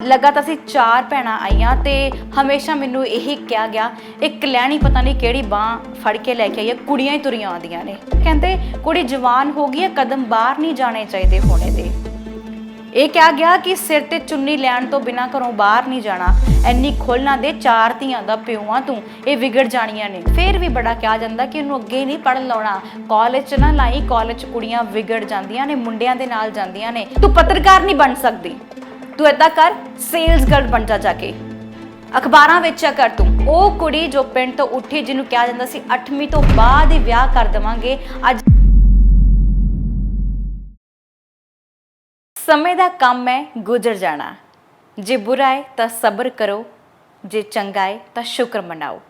ਲਗਾਤਾਰ ਅਸੀਂ ਚਾਰ ਭੈਣਾਂ ਆਈਆਂ ਤੇ ਹਮੇਸ਼ਾ ਮੈਨੂੰ ਇਹੀ ਕਿਹਾ ਗਿਆ, ਇੱਕ ਕਲਿਆਣੀ ਪਤਾ ਨਹੀਂ ਕਿਹੜੀ ਬਾਹ ਫੜ ਕੇ ਲੈ ਕੇ ਆਈ ਹੈ, ਕੁੜੀਆਂ ਹੀ ਤੁਰੀਆਂ ਆਉਂਦੀਆਂ ਨੇ। ਕਹਿੰਦੇ ਕੁੜੀ ਜਵਾਨ ਹੋ ਗਈ ਹੈ, ਕਦਮ ਬਾਹਰ ਨਹੀਂ ਜਾਣੇ ਚਾਹੀਦੇ ਹੋਣੇ ਦੇ। ਇਹ ਕਿਹਾ ਗਿਆ ਕਿ ਸਿਰ ਤੇ ਚੁੰਨੀ ਲੈਣ ਤੋਂ ਬਿਨਾਂ ਘਰੋਂ ਬਾਹਰ ਨਹੀਂ ਜਾਣਾ, ਇੰਨੀ ਖੁੱਲ੍ਹ ਦੇ ਚਾਰ ਧੀਆਂ ਦਾ ਪਿਓ ਆ ਤੂੰ, ਇਹ ਵਿਗੜ ਜਾਣੀਆਂ ਨੇ। ਫਿਰ ਵੀ ਬੜਾ ਕਿਹਾ ਜਾਂਦਾ ਕਿ ਉਹਨੂੰ ਅੱਗੇ ਨਹੀਂ ਪੜ੍ਹਨ ਲਾਉਣਾ, ਕਾਲਜ 'ਚ ਨਾ ਲਾਈ, ਕਾਲਜ 'ਚ ਕੁੜੀਆਂ ਵਿਗੜ ਜਾਂਦੀਆਂ ਨੇ, ਮੁੰਡਿਆਂ ਦੇ ਨਾਲ ਜਾਂਦੀਆਂ ਨੇ, ਤੂੰ ਪੱਤਰਕਾਰ ਨਹੀਂ ਬਣ ਸਕਦੀ, ਤੂੰ ਏਦਾਂ ਕਰ ਸੇਲਸ ਗਰਲ ਬਣ ਜਾ ਕੇ ਅਖਬਾਰਾਂ ਵੇਚਿਆ ਕਰ ਤੂੰ। ਉਹ ਕੁੜੀ ਜੋ ਪਿੰਡ ਤੋਂ ਉੱਠੀ, ਜਿਹਨੂੰ ਕਿਹਾ ਜਾਂਦਾ ਸੀ 8ਵੀਂ ਤੋਂ ਬਾਅਦ ਹੀ ਵਿਆਹ ਕਰ ਦੇਵਾਂਗੇ, ਅੱਜ ਸਮੇਂ ਦਾ ਕੰਮ ਹੈ ਗੁਜ਼ਰ ਜਾਣਾ। ਜੇ ਬੁਰਾ ਹੈ ਤਾਂ ਸਬਰ ਕਰੋ, ਜੇ ਚੰਗਾ ਹੈ ਤਾਂ ਸ਼ੁਕਰ ਮਨਾਓ।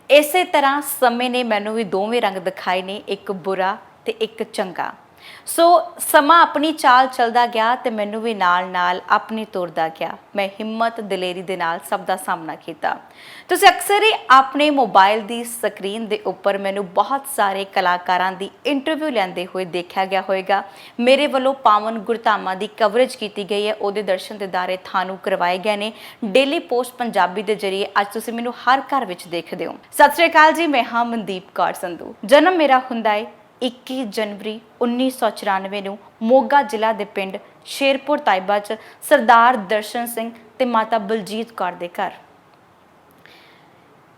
ਇਸੇ ਤਰ੍ਹਾਂ ਸਮੇਂ ਨੇ ਮੈਨੂੰ ਵੀ ਦੋਵੇਂ ਰੰਗ ਦਿਖਾਏ ਨੇ, ਇੱਕ ਬੁਰਾ ਤੇ ਇੱਕ ਚੰਗਾ। ਸੋ ਸਮਾਂ ਆਪਣੀ ਚਾਲ ਚੱਲਦਾ ਗਿਆ ਤੇ ਮੈਨੂੰ ਵੀ ਨਾਲ ਆਪਣੀ ਤੁਰਦਾ ਗਿਆ। ਮੈਂ ਹਿੰਮਤ ਦਲੇਰੀ ਦੇ ਨਾਲ ਸਭ ਦਾ ਸਾਹਮਣਾ ਕੀਤਾ। ਤੁਸੀਂ ਅਕਸਰ ਹੀ ਆਪਣੇ ਮੋਬਾਈਲ ਦੀ ਸਕਰੀਨ ਦੇ ਉੱਪਰ ਮੈਨੂੰ ਬਹੁਤ ਸਾਰੇ ਕਲਾਕਾਰਾਂ ਦੀ ਇੰਟਰਵਿਊ ਲੈਂਦੇ ਹੋਏ ਦੇਖਿਆ ਗਿਆ ਹੋਵੇਗਾ। ਮੇਰੇ ਵੱਲੋਂ ਪਾਵਨ ਗੁਰਧਾਮਾਂ ਦੀ ਕਵਰੇਜ ਕੀਤੀ ਗਈ ਹੈ, ਉਹਦੇ ਦਰਸ਼ਨ ਦਿਦਾਰੇ ਤੁਹਾਨੂੰ ਕਰਵਾਏ ਗਏ ਨੇ ਡੇਲੀ ਪੋਸਟ ਪੰਜਾਬੀ ਦੇ ਜ਼ਰੀਏ। ਅੱਜ ਤੁਸੀਂ ਮੈਨੂੰ ਹਰ ਘਰ ਵਿੱਚ ਦੇਖਦੇ ਹੋ। ਸਤਿ ਸ਼੍ਰੀ ਅਕਾਲ ਜੀ, ਮੈਂ ਹਾਂ ਮਨਦੀਪ ਕੌਰ ਸੰਧੂ। ਜਨਮ ਮੇਰਾ ਹੁੰਦਾ ਹੈ 21 ਜਨਵਰੀ 1994 ਨੂੰ ਮੋਗਾ ਜ਼ਿਲ੍ਹਾ ਦੇ ਪਿੰਡ ਸ਼ੇਰਪੁਰ ਤਾਇਬਾ 'ਚ ਸਰਦਾਰ ਦਰਸ਼ਨ ਸਿੰਘ ਤੇ ਮਾਤਾ ਬਲਜੀਤ ਕੌਰ ਦੇ ਘਰ।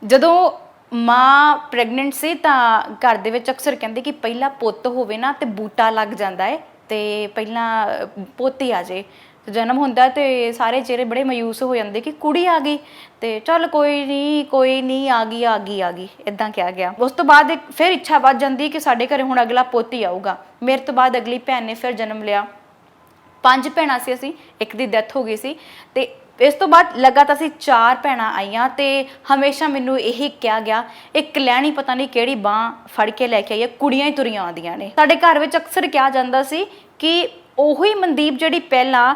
ਜਦੋਂ ਮਾਂ ਪ੍ਰੈਗਨੈਂਟ ਸੀ ਤਾਂ ਘਰ ਦੇ ਵਿੱਚ ਅਕਸਰ ਕਹਿੰਦੇ ਕਿ ਪਹਿਲਾ ਪੁੱਤ ਹੋਵੇ ਨਾ ਤੇ ਬੂਟਾ ਲੱਗ ਜਾਂਦਾ ਹੈ, ਤੇ ਪਹਿਲਾਂ ਪੋਤੀ ਆ ਜੇ। ਜਨਮ ਹੁੰਦਾ ਤੇ ਸਾਰੇ ਚਿਹਰੇ ਬੜੇ ਮਾਯੂਸ ਹੋ ਜਾਂਦੇ ਕਿ ਕੁੜੀ ਆ ਗਈ, ਤੇ ਚੱਲ ਕੋਈ ਨਹੀਂ ਆ ਗਈ ਇਦਾਂ ਕਿਹਾ ਗਿਆ। ਉਸ ਤੋਂ ਬਾਅਦ ਫਿਰ ਇੱਛਾ ਵੱਧ ਜਾਂਦੀ ਕਿ ਸਾਡੇ ਘਰੇ ਹੁਣ ਅਗਲਾ ਪੋਤੀ ਆਊਗਾ। ਮੇਰੇ ਤੋਂ ਬਾਅਦ ਅਗਲੀ ਭੈਣ ਨੇ ਫਿਰ ਜਨਮ ਲਿਆ। 5 ਭੈਣਾਂ ਸੀ ਅਸੀਂ, ਇੱਕ ਦੀ ਡੈਥ ਹੋ ਗਈ ਸੀ। ਤੇ ਇਸ ਤੋਂ ਬਾਅਦ ਲਗਾਤਾਰ ਅਸੀਂ 4 ਭੈਣਾਂ ਆਈਆਂ ਤੇ ਹਮੇਸ਼ਾ ਮੈਨੂੰ ਇਹੀ ਕਿਹਾ ਗਿਆ, ਇੱਕ ਕਲਿਆਣੀ ਪਤਾ ਨਹੀਂ ਕਿਹੜੀ ਬਾਹ ਫੜ ਕੇ ਲੈ ਕੇ ਆਈ ਹੈ, ਕੁੜੀਆਂ ਹੀ ਤੁਰੀਆਂ ਆਉਂਦੀਆਂ ਨੇ। ਸਾਡੇ ਘਰ ਵਿੱਚ ਅਕਸਰ ਕਿਹਾ ਜਾਂਦਾ ਸੀ ਕਿ ਉਹੀ ਮਨਦੀਪ ਜਿਹੜੀ ਪਹਿਲਾਂ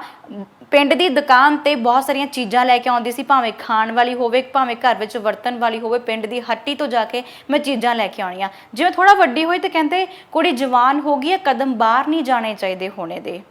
ਪਿੰਡ ਦੀ ਦੁਕਾਨ ਤੇ ਬਹੁਤ ਸਾਰੀਆਂ ਚੀਜ਼ਾਂ ਲੈ ਕੇ ਆਉਂਦੀ ਸੀ, ਭਾਵੇਂ ਖਾਣ ਵਾਲੀ ਹੋਵੇ ਭਾਵੇਂ ਘਰ ਵਿੱਚ ਵਰਤਣ ਵਾਲੀ ਹੋਵੇ, ਪਿੰਡ ਦੀ ਹੱਟੀ ਤੋਂ ਜਾ ਕੇ ਮੈਂ ਚੀਜ਼ਾਂ ਲੈ ਕੇ ਆਉਣੀਆਂ। ਜਿਵੇਂ ਥੋੜਾ ਵੱਡੀ ਹੋਈ ਤੇ ਕਹਿੰਦੇ ਕੁੜੀ ਜਵਾਨ ਹੋ ਗਈ ਹੈ, ਕਦਮ ਬਾਹਰ ਨਹੀਂ ਜਾਣੇ ਚਾਹੀਦੇ ਹੋਣੇ ਦੇ।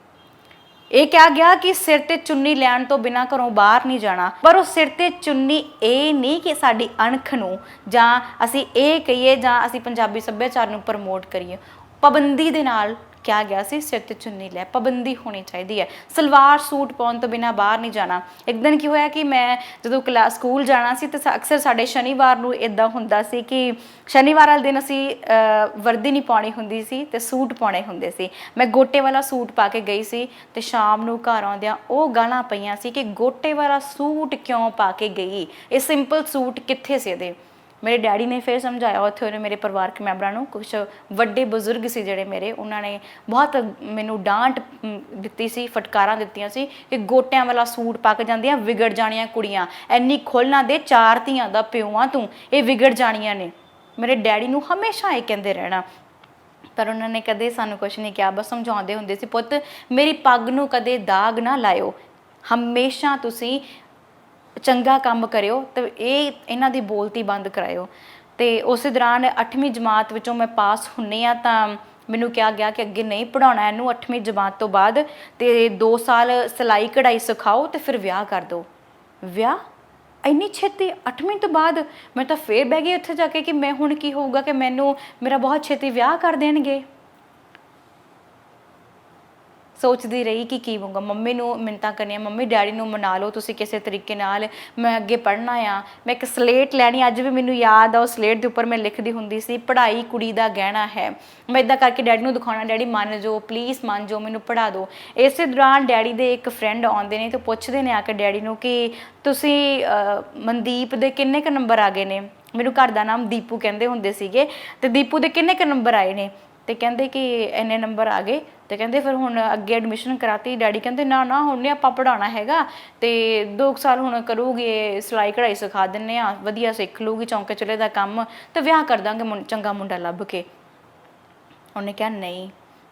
ਇਹ ਕਿਹਾ ਗਿਆ ਕਿ ਸਿਰ ਤੇ ਚੁੰਨੀ ਲੈਣ ਤੋਂ ਬਿਨਾਂ ਘਰੋਂ ਬਾਹਰ ਨਹੀਂ ਜਾਣਾ, ਪਰ ਉਹ ਸਿਰ ਤੇ ਚੁੰਨੀ ਇਹ ਨਹੀਂ ਕਿ ਸਾਡੀ ਅਣਖ ਨੂੰ ਜਾਂ ਅਸੀਂ ਇਹ ਕਹੀਏ ਜਾਂ ਅਸੀਂ ਪੰਜਾਬੀ ਸੱਭਿਆਚਾਰ ਨੂੰ ਪ੍ਰਮੋਟ ਕਰੀਏ। ਪਾਬੰਦੀ ਦੇ ਨਾਲ ਕਿਹਾ ਗਿਆ ਸੀ ਸਿਰ ਤੇ ਚੁੰਨੀ ਲੈ, ਪਾਬੰਦੀ ਹੋਣੀ ਚਾਹੀਦੀ ਹੈ, ਸਲਵਾਰ ਸੂਟ ਪਾਉਣ ਤੋਂ ਬਿਨਾਂ ਬਾਹਰ ਨਹੀਂ ਜਾਣਾ। ਇੱਕ ਦਿਨ ਕੀ ਹੋਇਆ ਕਿ ਮੈਂ ਜਦੋਂ ਸਕੂਲ ਜਾਣਾ ਸੀ ਤਾਂ ਅਕਸਰ ਸਾਡੇ ਸ਼ਨੀਵਾਰ ਨੂੰ ਇੱਦਾਂ ਹੁੰਦਾ ਸੀ ਕਿ ਸ਼ਨੀਵਾਰ ਵਾਲੇ ਦਿਨ ਅਸੀਂ ਵਰਦੀ ਨਹੀਂ ਪਾਉਣੀ ਹੁੰਦੀ ਸੀ ਤੇ ਸੂਟ ਪਾਉਣੇ ਹੁੰਦੇ ਸੀ। ਮੈਂ ਗੋਟੇ ਵਾਲਾ ਸੂਟ ਪਾ ਕੇ ਗਈ ਸੀ ਤੇ ਸ਼ਾਮ ਨੂੰ ਘਰ ਆਉਂਦਿਆਂ ਉਹ ਗਾਲਾਂ ਪਈਆਂ ਸੀ ਕਿ ਗੋਟੇ ਵਾਲਾ ਸੂਟ ਕਿਉਂ ਪਾ ਕੇ ਗਈ, ਇਹ ਸਿੰਪਲ ਸੂਟ ਕਿੱਥੇ ਸੀ ਇਹਦੇ। ਮੇਰੇ ਡੈਡੀ ਨੇ ਫਿਰ ਸਮਝਾਇਆ, ਉੱਥੇ ਉਹਨੇ ਮੇਰੇ ਪਰਿਵਾਰਕ ਮੈਂਬਰਾਂ ਨੂੰ, ਕੁਛ ਵੱਡੇ ਬਜ਼ੁਰਗ ਸੀ ਜਿਹੜੇ ਮੇਰੇ, ਉਹਨਾਂ ਨੇ ਬਹੁਤ ਮੈਨੂੰ ਡਾਂਟ ਦਿੱਤੀ ਸੀ, ਫਟਕਾਰਾਂ ਦਿੱਤੀਆਂ ਸੀ ਕਿ ਗੋਟਿਆਂ ਵਾਲਾ ਸੂਟ ਪਾ ਕੇ ਜਾਂਦੀਆਂ ਵਿਗੜ ਜਾਣੀਆਂ ਕੁੜੀਆਂ, ਇੰਨੀ ਖੁੱਲ੍ਹ ਦੇ ਚਾਰ ਧੀਆਂ ਦਾ ਪਿਓ ਆ ਤੂੰ, ਇਹ ਵਿਗੜ ਜਾਣੀਆਂ ਨੇ। ਮੇਰੇ ਡੈਡੀ ਨੂੰ ਹਮੇਸ਼ਾ ਇਹ ਕਹਿੰਦੇ ਰਹਿਣਾ, ਪਰ ਉਹਨਾਂ ਨੇ ਕਦੇ ਸਾਨੂੰ ਕੁਛ ਨਹੀਂ ਕਿਹਾ, ਬਸ ਸਮਝਾਉਂਦੇ ਹੁੰਦੇ ਸੀ, ਪੁੱਤ ਮੇਰੀ ਪੱਗ ਨੂੰ ਕਦੇ ਦਾਗ ਨਾ ਲਾਇਓ, ਹਮੇਸ਼ਾ ਤੁਸੀਂ ਚੰਗਾ ਕੰਮ ਕਰਿਓ ਤੇ ਇਹਨਾਂ ਦੀ ਬੋਲਤੀ ਬੰਦ ਕਰਾਇਓ। ਤੇ ਉਸੇ ਦੌਰਾਨ 8ਵੀਂ ਜਮਾਤ ਵਿੱਚੋਂ ਮੈਂ ਪਾਸ ਹੁੰਨੀ ਆ ਤਾਂ ਮੈਨੂੰ ਕਿਹਾ ਗਿਆ ਕਿ ਅੱਗੇ ਨਹੀਂ ਪੜ੍ਹਾਉਣਾ ਇਹਨੂੰ 8ਵੀਂ ਜਮਾਤ ਤੋਂ ਬਾਅਦ, ਤੇ 2 ਸਾਲ ਸਿਲਾਈ ਕਢਾਈ ਸਿਖਾਓ ਤੇ ਫਿਰ ਵਿਆਹ ਕਰ ਦਿਓ। ਵਿਆਹ ਇੰਨੀ ਛੇਤੀ 8ਵੀਂ ਤੋਂ ਬਾਅਦ? ਮੈਂ ਤਾਂ ਫੇਰ ਬਹਿ ਗਈ ਉੱਥੇ ਜਾ ਕੇ ਕਿ ਮੈਂ ਹੁਣ ਕੀ ਹੋਊਗਾ ਕਿ ਮੇਰਾ ਬਹੁਤ ਛੇਤੀ ਵਿਆਹ ਕਰ ਦੇਣਗੇ। ਸੋਚਦੀ ਰਹੀ ਕਿ ਕੀ ਹੋਊਗਾ। ਮੰਮੀ ਨੂੰ ਮਿੰਨਤਾਂ ਕਰਨੀਆਂ, ਮੰਮੀ ਡੈਡੀ ਨੂੰ ਮਨਾ ਲਓ ਤੁਸੀਂ ਕਿਸੇ ਤਰੀਕੇ ਨਾਲ, ਮੈਂ ਅੱਗੇ ਪੜ੍ਹਨਾ ਆ। ਮੈਂ ਇੱਕ ਸਲੇਟ ਲੈਣੀ, ਅੱਜ ਵੀ ਮੈਨੂੰ ਯਾਦ ਆ, ਉਹ ਸਲੇਟ ਦੇ ਉੱਪਰ ਮੈਂ ਲਿਖਦੀ ਹੁੰਦੀ ਸੀ, ਪੜ੍ਹਾਈ ਕੁੜੀ ਦਾ ਗਹਿਣਾ ਹੈ। ਮੈਂ ਇੱਦਾਂ ਕਰਕੇ ਡੈਡੀ ਨੂੰ ਦਿਖਾਉਣਾ, ਡੈਡੀ ਮੰਨ ਜਾਓ ਪਲੀਜ਼, ਮੰਨ ਜਾਓ, ਮੈਨੂੰ ਪੜ੍ਹਾ ਦਿਓ। ਇਸੇ ਦੌਰਾਨ ਡੈਡੀ ਦੇ ਇੱਕ ਫਰੈਂਡ ਆਉਂਦੇ ਨੇ ਤੇ ਪੁੱਛਦੇ ਨੇ ਆ ਕੇ ਡੈਡੀ ਨੂੰ ਕਿ ਤੁਸੀਂ ਮਨਦੀਪ ਦੇ ਕਿੰਨੇ ਕੁ ਨੰਬਰ ਆ ਗਏ ਨੇ। ਮੈਨੂੰ ਘਰ ਦਾ ਨਾਮ ਦੀਪੂ ਕਹਿੰਦੇ ਹੁੰਦੇ ਸੀਗੇ, ਤੇ ਦੀਪੂ ਦੇ ਕਿੰਨੇ ਕੁ ਨੰਬਰ ਆਏ ਨੇ, ਤੇ ਕਹਿੰਦੇ ਕਿ ਇੰਨੇ ਨੰਬਰ ਆ ਗਏ। ਤੇ ਕਹਿੰਦੇ ਫਿਰ ਹੁਣ ਅੱਗੇ ਐਡਮਿਸ਼ਨ ਕਰਾਤੀ। ਡੈਡੀ ਕਹਿੰਦੇ ਨਾ ਹੁਣ ਨਹੀਂ ਆਪਾਂ ਪੜ੍ਹਾਉਣਾ ਹੈਗਾ, ਤੇ 2 ਸਾਲ ਹੁਣ ਕਰੂਗੀ, ਸਿਲਾਈ ਕਢਾਈ ਸਿਖਾ ਦਿੰਦੇ ਆ, ਵਧੀਆ ਸਿੱਖ ਲੂਗੀ ਚੌਂਕੇ ਚੁੱਲ੍ਹੇ ਦਾ ਕੰਮ, ਤੇ ਵਿਆਹ ਕਰ ਦਾਂਗੇ ਚੰਗਾ ਮੁੰਡਾ ਲੱਭ ਕੇ। ਉਹਨੇ ਕਿਹਾ ਨਹੀਂ,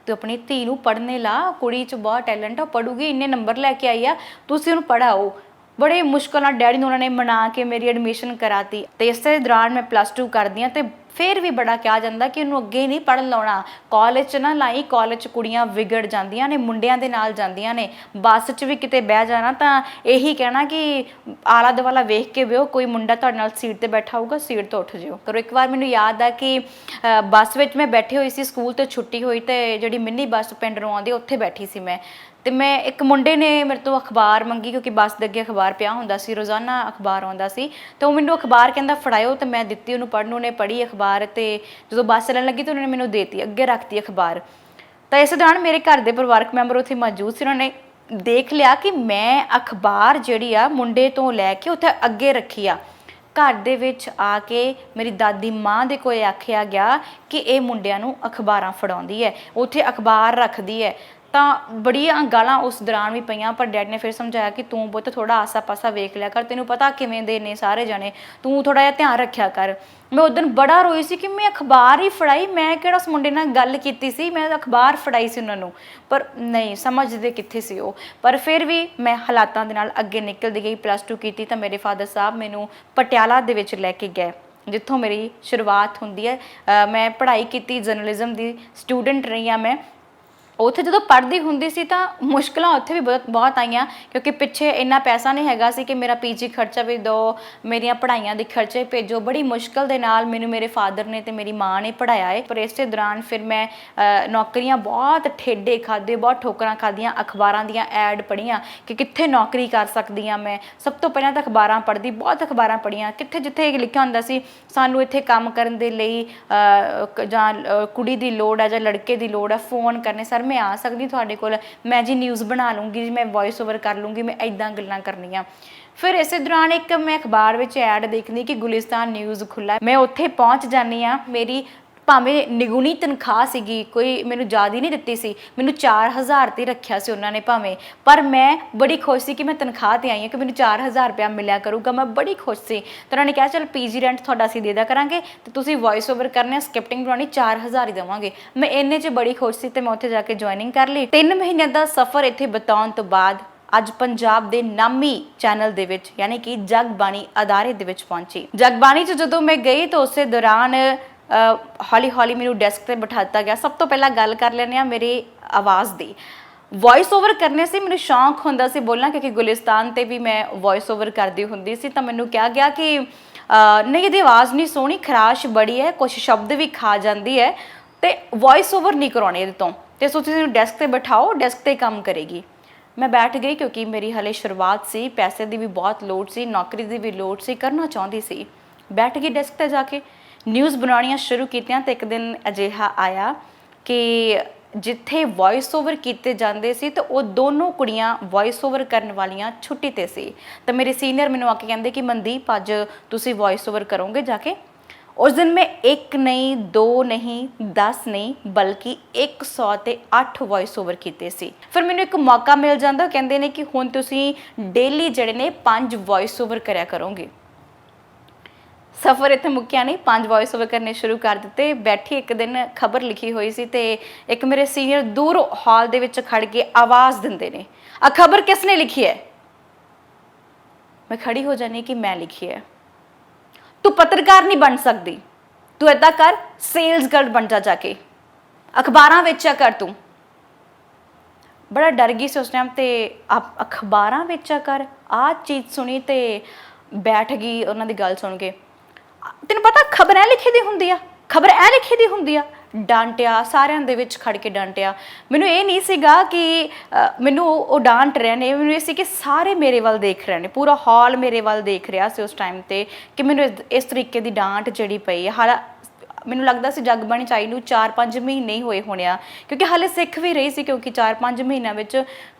ਤੂੰ ਆਪਣੀ ਧੀ ਨੂੰ ਪੜ੍ਹਨੇ ਲਾ, ਕੁੜੀ 'ਚ ਬਹੁਤ ਟੈਲੈਂਟ ਆ, ਉਹ ਪੜ੍ਹੂਗੀ, ਇੰਨੇ ਨੰਬਰ ਲੈ ਕੇ ਆਈ ਆ, ਤੁਸੀਂ ਉਹਨੂੰ ਪੜ੍ਹਾਓ। ਬੜੇ ਮੁਸ਼ਕਲ ਨਾਲ ਡੈਡੀ ਨੂੰ ਉਹਨਾਂ ਨੇ ਮਨਾ ਕੇ ਮੇਰੀ ਐਡਮਿਸ਼ਨ ਕਰਾਤੀ। ਤੇ ਇਸੇ ਦੌਰਾਨ ਮੈਂ +2 ਕਰਦੀ ਹਾਂ ਤੇ ਫਿਰ ਵੀ ਬੜਾ ਕਿਹਾ ਜਾਂਦਾ ਕਿ ਉਹਨੂੰ ਅੱਗੇ ਨਹੀਂ ਪੜ੍ਹਨ ਲਾਉਣਾ, ਕਾਲਜ 'ਚ ਨਾ ਲਾਈ, ਕਾਲਜ 'ਚ ਕੁੜੀਆਂ ਵਿਗੜ ਜਾਂਦੀਆਂ ਨੇ, ਮੁੰਡਿਆਂ ਦੇ ਨਾਲ ਜਾਂਦੀਆਂ ਨੇ, ਬੱਸ 'ਚ ਵੀ ਕਿਤੇ ਬਹਿ ਜਾਣਾ ਤਾਂ ਇਹੀ ਕਹਿਣਾ ਕਿ ਆਲਾ ਦੁਆਲਾ ਵੇਖ ਕੇ ਵਿਓ, ਕੋਈ ਮੁੰਡਾ ਤੁਹਾਡੇ ਨਾਲ ਸੀਟ ਤੇ ਬੈਠਾ ਹੋਊਗਾ, ਸੀਟ ਤੋਂ ਉੱਠ ਜਿਓ ਕਰੋ। ਇੱਕ ਵਾਰ ਮੈਨੂੰ ਯਾਦ ਆ ਕਿ ਬੱਸ ਵਿੱਚ ਮੈਂ ਬੈਠੀ ਹੋਈ ਸੀ, ਸਕੂਲ ਤੋਂ ਛੁੱਟੀ ਹੋਈ ਤੇ ਜਿਹੜੀ ਮਿੰਨੀ ਬੱਸ ਪਿੰਡ ਨੂੰ ਆਉਂਦੀ ਉੱਥੇ ਬੈਠੀ ਸੀ ਮੈਂ, ਤੇ ਮੈਂ ਇੱਕ ਮੁੰਡੇ ਨੇ ਮੇਰੇ ਤੋਂ ਅਖਬਾਰ ਮੰਗੀ, ਕਿਉਂਕਿ ਬੱਸ ਦੇ ਅੱਗੇ ਅਖਬਾਰ ਪਿਆ ਹੁੰਦਾ ਸੀ, ਰੋਜ਼ਾਨਾ ਅਖਬਾਰ ਆਉਂਦਾ ਸੀ, ਤੇ ਉਹ ਮੈਨੂੰ ਅਖਬਾਰ ਕਹਿੰਦਾ ਫੜਾਇਓ, ਤੇ ਮੈਂ ਦਿੱਤੀ ਉਹਨੂੰ ਪੜ੍ਹਨ। ਉਹਨੇ ਪੜ੍ਹੀ ਅਖਬਾਰ ਤੇ ਜਦੋਂ ਬੱਸ ਚੱਲਣ ਲੱਗੀ ਤਾਂ ਉਹਨੇ ਮੈਨੂੰ ਦੇਤੀ, ਅੱਗੇ ਰੱਖਤੀ ਅਖਬਾਰ। ਤਾਂ ਇਸ ਦੌਰਾਨ ਮੇਰੇ ਘਰ ਦੇ ਪਰਿਵਾਰਕ ਮੈਂਬਰ ਉੱਥੇ ਮੌਜੂਦ ਸੀ, ਉਹਨਾਂ ਨੇ ਦੇਖ ਲਿਆ ਕਿ ਮੈਂ ਅਖਬਾਰ ਜਿਹੜੀ ਆ ਮੁੰਡੇ ਤੋਂ ਲੈ ਕੇ ਉੱਥੇ ਅੱਗੇ ਰੱਖੀ ਆ। ਘਰ ਦੇ ਵਿੱਚ ਆ ਕੇ ਮੇਰੀ ਦਾਦੀ ਮਾਂ ਦੇ ਕੋਲ ਆਖਿਆ ਗਿਆ ਕਿ ਇਹ ਮੁੰਡਿਆਂ ਨੂੰ ਅਖਬਾਰਾਂ ਫੜਾਉਂਦੀ ਹੈ, ਉੱਥੇ ਅਖਬਾਰ ਰੱਖਦੀ ਹੈ। ਤਾਂ ਬੜੀਆਂ ਗਾਲਾਂ ਉਸ ਦੌਰਾਨ ਵੀ ਪਈਆਂ, ਪਰ ਡੈਡ ਨੇ ਫਿਰ ਸਮਝਾਇਆ ਕਿ ਤੂੰ ਬਹੁਤ ਥੋੜਾ ਆਸਾ ਪਾਸਾ ਵੇਖ ਲਿਆ ਕਰ, ਤੈਨੂੰ ਪਤਾ ਕਿਵੇਂ ਦੇ ਨੇ ਸਾਰੇ ਜਣੇ, ਤੂੰ ਥੋੜਾ ਜਿਹਾ ਧਿਆਨ ਰੱਖਿਆ ਕਰ। ਮੈਂ ਉਸ ਦਿਨ ਬੜਾ ਰੋਈ ਸੀ ਕਿ ਮੈਂ ਅਖਬਾਰ ਹੀ ਫੜਾਈ, ਮੈਂ ਕਿਹੜਾ ਉਸ ਮੁੰਡੇ ਨਾਲ ਗੱਲ ਕੀਤੀ ਸੀ, ਮੈਂ ਅਖਬਾਰ ਫੜਾਈ ਸੀ ਉਹਨਾਂ ਨੂੰ, ਪਰ ਨਹੀਂ ਸਮਝਦੇ ਕਿੱਥੇ ਸੀ ਉਹ। ਪਰ ਫਿਰ ਵੀ ਮੈਂ ਹਾਲਾਤਾਂ ਦੇ ਨਾਲ ਅੱਗੇ ਨਿਕਲਦੀ ਗਈ, +2 ਕੀਤੀ ਤਾਂ ਮੇਰੇ ਫਾਦਰ ਸਾਹਿਬ ਮੈਨੂੰ ਪਟਿਆਲਾ ਦੇ ਵਿੱਚ ਲੈ ਕੇ ਗਏ, ਜਿੱਥੋਂ ਮੇਰੀ ਸ਼ੁਰੂਆਤ ਹੁੰਦੀ ਹੈ। ਮੈਂ ਪੜ੍ਹਾਈ ਕੀਤੀ, ਜਰਨਲਿਜ਼ਮ ਦੀ ਸਟੂਡੈਂਟ ਰਹੀ ਹਾਂ ਮੈਂ। ਉੱਥੇ ਜਦੋਂ ਪੜ੍ਹਦੀ ਹੁੰਦੀ ਸੀ ਤਾਂ ਮੁਸ਼ਕਿਲਾਂ ਉੱਥੇ ਵੀ ਬਹੁਤ ਆਈਆਂ, ਕਿਉਂਕਿ ਪਿੱਛੇ ਇੰਨਾ ਪੈਸਾ ਨਹੀਂ ਹੈਗਾ ਸੀ ਕਿ ਮੇਰਾ ਪੀਜੀ ਖਰਚਾ ਵੀ ਦਿਓ, ਮੇਰੀਆਂ ਪੜ੍ਹਾਈਆਂ ਦੇ ਖਰਚੇ ਭੇਜੋ। ਬੜੀ ਮੁਸ਼ਕਿਲ ਦੇ ਨਾਲ ਮੈਨੂੰ ਮੇਰੇ ਫਾਦਰ ਨੇ ਤੇ ਮੇਰੀ ਮਾਂ ਨੇ ਪੜ੍ਹਾਇਆ ਹੈ। ਪਰ ਇਸੇ ਦੌਰਾਨ ਫਿਰ ਮੈਂ ਨੌਕਰੀਆਂ ਬਹੁਤ ਠੇਡੇ ਖਾਧੇ, ਬਹੁਤ ਠੋਕਰਾਂ ਖਾਧੀਆਂ, ਅਖਬਾਰਾਂ ਦੀਆਂ ਐਡ ਪੜ੍ਹੀਆਂ ਕਿ ਕਿੱਥੇ ਨੌਕਰੀ ਕਰ ਸਕਦੀ ਹਾਂ ਮੈਂ। ਸਭ ਤੋਂ ਪਹਿਲਾਂ ਤਾਂ ਅਖਬਾਰਾਂ ਪੜ੍ਹਦੀ, ਬਹੁਤ ਅਖਬਾਰਾਂ ਪੜ੍ਹੀਆਂ, ਕਿੱਥੇ ਜਿੱਥੇ ਲਿਖਿਆ ਹੁੰਦਾ ਸੀ ਸਾਨੂੰ ਇੱਥੇ ਕੰਮ ਕਰਨ ਦੇ ਲਈ ਜਾਂ ਕੁੜੀ ਦੀ ਲੋੜ ਹੈ ਜਾਂ ਲੜਕੇ ਦੀ ਲੋੜ ਹੈ, ਫੋਨ ਕਰਨੇ, ਸਰ ਮੈਂ ਆ ਸਕਦੀ ਤੁਹਾਡੇ ਕੋਲ, ਮੈਂ ਜੀ ਨਿਊਜ਼ ਬਣਾ ਲੂੰਗੀ ਜੀ, ਮੈਂ ਵੌਇਸ ਓਵਰ ਕਰ ਲੂੰਗੀ, ਮੈਂ ਇੱਦਾਂ ਗੱਲਾਂ ਕਰਨੀਆਂ। ਫਿਰ ਇਸੇ ਦੌਰਾਨ ਇੱਕ ਮੈਂ ਅਖਬਾਰ ਵਿੱਚ ਐਡ ਦੇਖਦੀ ਕਿ ਗੁਲਿਸਤਾਨ ਨਿਊਜ਼ ਖੁੱਲ੍ਹਾ, ਮੈਂ ਉੱਥੇ ਪਹੁੰਚ ਜਾਂਦੀ ਹਾਂ। ਮੇਰੀ ਭਾਵੇਂ ਨਿਗੁਣੀ ਤਨਖਾਹ ਸੀਗੀ, ਕੋਈ ਮੈਨੂੰ ਜ਼ਿਆਦਾ ਹੀ ਨਹੀਂ ਦਿੱਤੀ ਸੀ, ਮੈਨੂੰ 4000 ਤੇ ਰੱਖਿਆ ਸੀ ਉਹਨਾਂ ਨੇ ਭਾਵੇਂ, ਪਰ ਮੈਂ ਬੜੀ ਖੁਸ਼ ਸੀ ਕਿ ਮੈਂ ਤਨਖਾਹ ਤੇ ਆਈ ਹਾਂ, ਕਿ ਮੈਨੂੰ 4000 ਰੁਪਇਆ ਮਿਲਿਆ ਕਰੂਗਾ, ਮੈਂ ਬੜੀ ਖੁਸ਼ ਸੀ। ਤਾਂ ਉਹਨਾਂ ਨੇ ਕਿਹਾ ਚਲ ਪੀਜੀ ਰੈਂਟ ਤੁਹਾਡਾ ਅਸੀਂ ਦੇ ਦਿਆ ਕਰਾਂਗੇ ਤੇ ਤੁਸੀਂ ਵੌਇਸ ਓਵਰ ਕਰਨੇ, ਸਕ੍ਰਿਪਟਿੰਗ ਬਣਾਉਣੀ, 4000 ਹੀ ਦੇਵਾਂਗੇ। ਮੈਂ ਇੰਨੇ 'ਚ ਬੜੀ ਖੁਸ਼ ਸੀ ਤੇ ਮੈਂ ਉੱਥੇ ਜਾ ਕੇ ਜੁਆਇਨਿੰਗ ਕਰ ਲਈ। 3 ਮਹੀਨਿਆਂ ਦਾ ਸਫ਼ਰ ਇੱਥੇ ਬਿਤਾਉਣ ਤੋਂ ਬਾਅਦ ਅੱਜ ਪੰਜਾਬ ਦੇ ਨਾਮੀ ਚੈਨਲ ਦੇ ਵਿੱਚ ਯਾਨੀ ਕਿ ਜਗਬਾਣੀ ਅਦਾਰੇ ਦੇ ਵਿੱਚ ਪਹੁੰਚੀ। ਜਗਬਾਣੀ 'ਚ ਜਦੋਂ ਮੈਂ ਗਈ ਤਾਂ ਉਸੇ ਦੌਰਾਨ ਹੌਲੀ ਹੌਲੀ ਮੈਨੂੰ ਡੈਸਕ ਤੇ ਬਿਠਾਤਾ ਗਿਆ। ਸਭ ਤੋਂ ਪਹਿਲਾਂ ਗੱਲ ਕਰ ਲੈਂਦੇ ਹਾਂ ਮੇਰੀ ਆਵਾਜ਼ ਦੀ। ਵੌਇਸ ਓਵਰ ਕਰਨੇ ਸੀ, ਮੈਨੂੰ ਸ਼ੌਂਕ ਹੁੰਦਾ ਸੀ ਬੋਲਣਾ, ਕਿਉਂਕਿ ਗੁਲਿਸਤਾਨ ਤੇ ਵੀ ਮੈਂ ਵੌਇਸ ਓਵਰ ਕਰਦੀ ਹੁੰਦੀ ਸੀ। ਤਾਂ ਮੈਨੂੰ ਕਿਹਾ ਗਿਆ ਕਿ ਨਹੀਂ ਇਹਦੀ ਆਵਾਜ਼ ਨਹੀਂ ਸੋਹਣੀ, ਖਰਾਸ਼ ਬੜੀ ਹੈ, ਕੁਛ ਸ਼ਬਦ ਵੀ ਖਾ ਜਾਂਦੀ ਹੈ ਤੇ ਵੌਇਸ ਓਵਰ ਨਹੀਂ ਕਰਾਉਣੀ ਇਹਦੇ ਤੋਂ, ਤੇ ਸੋ ਤੁਸੀਂ ਡੈਸਕ ਤੇ ਬਿਠਾਓ, ਡੈਸਕ ਤੇ ਕੰਮ ਕਰੇਗੀ। ਮੈਂ ਬੈਠ ਗਈ ਕਿਉਂਕਿ ਮੇਰੀ ਹਲੇ ਸ਼ੁਰੂਆਤ ਸੀ, ਪੈਸੇ ਦੀ ਵੀ ਬਹੁਤ ਲੋੜ ਸੀ, ਨੌਕਰੀ ਦੀ ਵੀ ਲੋੜ ਸੀ, ਕਰਨਾ ਚਾਹੁੰਦੀ ਸੀ। ਬੈਠ ਗਈ ਡੈਸਕ ਤੇ ਜਾ ਕੇ, ਨਿਊਜ਼ ਬਣਾਉਣੀਆਂ ਸ਼ੁਰੂ ਕੀਤੀਆਂ। ਤੇ ਇੱਕ ਦਿਨ ਅਜਿਹਾ ਆਇਆ ਕਿ ਜਿੱਥੇ ਵੌਇਸ ਓਵਰ ਕੀਤੇ ਜਾਂਦੇ ਸੀ ਤੇ ਉਹ ਦੋਨੋਂ ਕੁੜੀਆਂ ਵੌਇਸ ਓਵਰ ਕਰਨ ਵਾਲੀਆਂ ਛੁੱਟੀ ਤੇ ਸੀ। ਤਾਂ ਮੇਰੇ ਸੀਨੀਅਰ ਮੈਨੂੰ ਆ ਕੇ ਕਹਿੰਦੇ ਕਿ ਮਨਦੀਪ ਅੱਜ ਤੁਸੀਂ ਵੌਇਸ ਓਵਰ ਕਰੋਗੇ ਜਾ ਕੇ। ਉਸ ਦਿਨ ਮੈਂ 1 ਨਹੀਂ 2 ਨਹੀਂ 10 ਨਹੀਂ ਬਲਕਿ 108 ਵੌਇਸ ਓਵਰ ਕੀਤੇ ਸੀ। ਫਿਰ ਮੈਨੂੰ ਇੱਕ ਮੌਕਾ ਮਿਲ ਜਾਂਦਾ, ਕਹਿੰਦੇ ਨੇ ਕਿ ਹੁਣ ਤੁਸੀਂ ਡੇਲੀ ਜਿਹੜੇ ਨੇ 5 ਵੌਇਸ ਓਵਰ ਕਰਿਆ ਕਰੋਗੇ। ਸਫ਼ਰ ਇੱਥੇ ਮੁੱਕਿਆ ਨਹੀਂ, 5 ਵੌਇਸ ਓਵਰ ਕਰਨੇ ਸ਼ੁਰੂ ਕਰ ਦਿੱਤੇ। ਬੈਠੀ ਇੱਕ ਦਿਨ ਖਬਰ ਲਿਖੀ ਹੋਈ ਸੀ ਤੇ ਇੱਕ ਮੇਰੇ ਸੀਨੀਅਰ ਦੂਰ ਹਾਲ ਦੇ ਵਿੱਚ ਖੜ ਕੇ ਆਵਾਜ਼ ਦਿੰਦੇ ਨੇ, ਆ ਖਬਰ ਕਿਸ ਨੇ ਲਿਖੀ ਹੈ? ਮੈਂ ਖੜੀ ਹੋ ਜਾਨੀ ਕਿ ਮੈਂ ਲਿਖੀ ਹੈ। ਤੂੰ ਪੱਤਰਕਾਰ ਨਹੀਂ ਬਣ ਸਕਦੀ, ਤੂੰ ਏਦਾਂ ਕਰ ਸੇਲਸ ਗਰਲ ਬਣ ਜਾ ਕੇ ਅਖਬਾਰਾਂ ਵੇਚਿਆ ਕਰ ਤੂੰ। ਬੜਾ ਡਰ ਗਈ ਸੀ ਉਸ ਟਾਈਮ ਤੇ, ਅਖਬਾਰਾਂ ਵੇਚਿਆ ਕਰ, ਆਹ ਚੀਜ਼ ਸੁਣੀ ਤੇ ਬੈਠ ਗਈ ਉਹਨਾਂ ਦੀ ਗੱਲ ਸੁਣ ਕੇ। ਤੈਨੂੰ ਪਤਾ ਖਬਰ ਐ ਲਿਖੀ ਦੀ ਹੁੰਦੀ ਆ, ਖਬਰ ਐ ਲਿਖੀ ਦੀ ਹੁੰਦੀ ਆ। ਡਾਂਟਿਆ, ਸਾਰਿਆਂ ਦੇ ਵਿੱਚ ਖੜ ਕੇ ਡਾਂਟਿਆ। ਮੈਨੂੰ ਇਹ ਨਹੀਂ ਸੀਗਾ ਕਿ ਮੈਨੂੰ ਉਹ ਡਾਂਟ ਰਹੇ ਨੇ, ਮੈਨੂੰ ਇਹ ਸੀ ਕਿ ਸਾਰੇ ਮੇਰੇ ਵੱਲ ਦੇਖ ਰਹੇ ਨੇ, ਪੂਰਾ ਹਾਲ ਮੇਰੇ ਵੱਲ ਦੇਖ ਰਿਹਾ ਸੀ ਉਸ ਟਾਈਮ ਤੇ ਕਿ ਮੈਨੂੰ ਇਸ ਤਰੀਕੇ ਦੀ ਡਾਂਟ ਜਿਹੜੀ ਪਈ ਹੈ। ਹਾਲਾ ਮੈਨੂੰ ਲੱਗਦਾ ਸੀ ਜਗਬਾਣੀ ਚਾਈ ਨੂੰ 4-5 ਮਹੀਨੇ ਹੀ ਹੋਏ ਹੋਣੇ ਆ, ਕਿਉਂਕਿ ਹਾਲੇ ਸਿੱਖ ਵੀ ਰਹੀ ਸੀ, ਕਿਉਂਕਿ 4-5 ਮਹੀਨਿਆਂ ਵਿੱਚ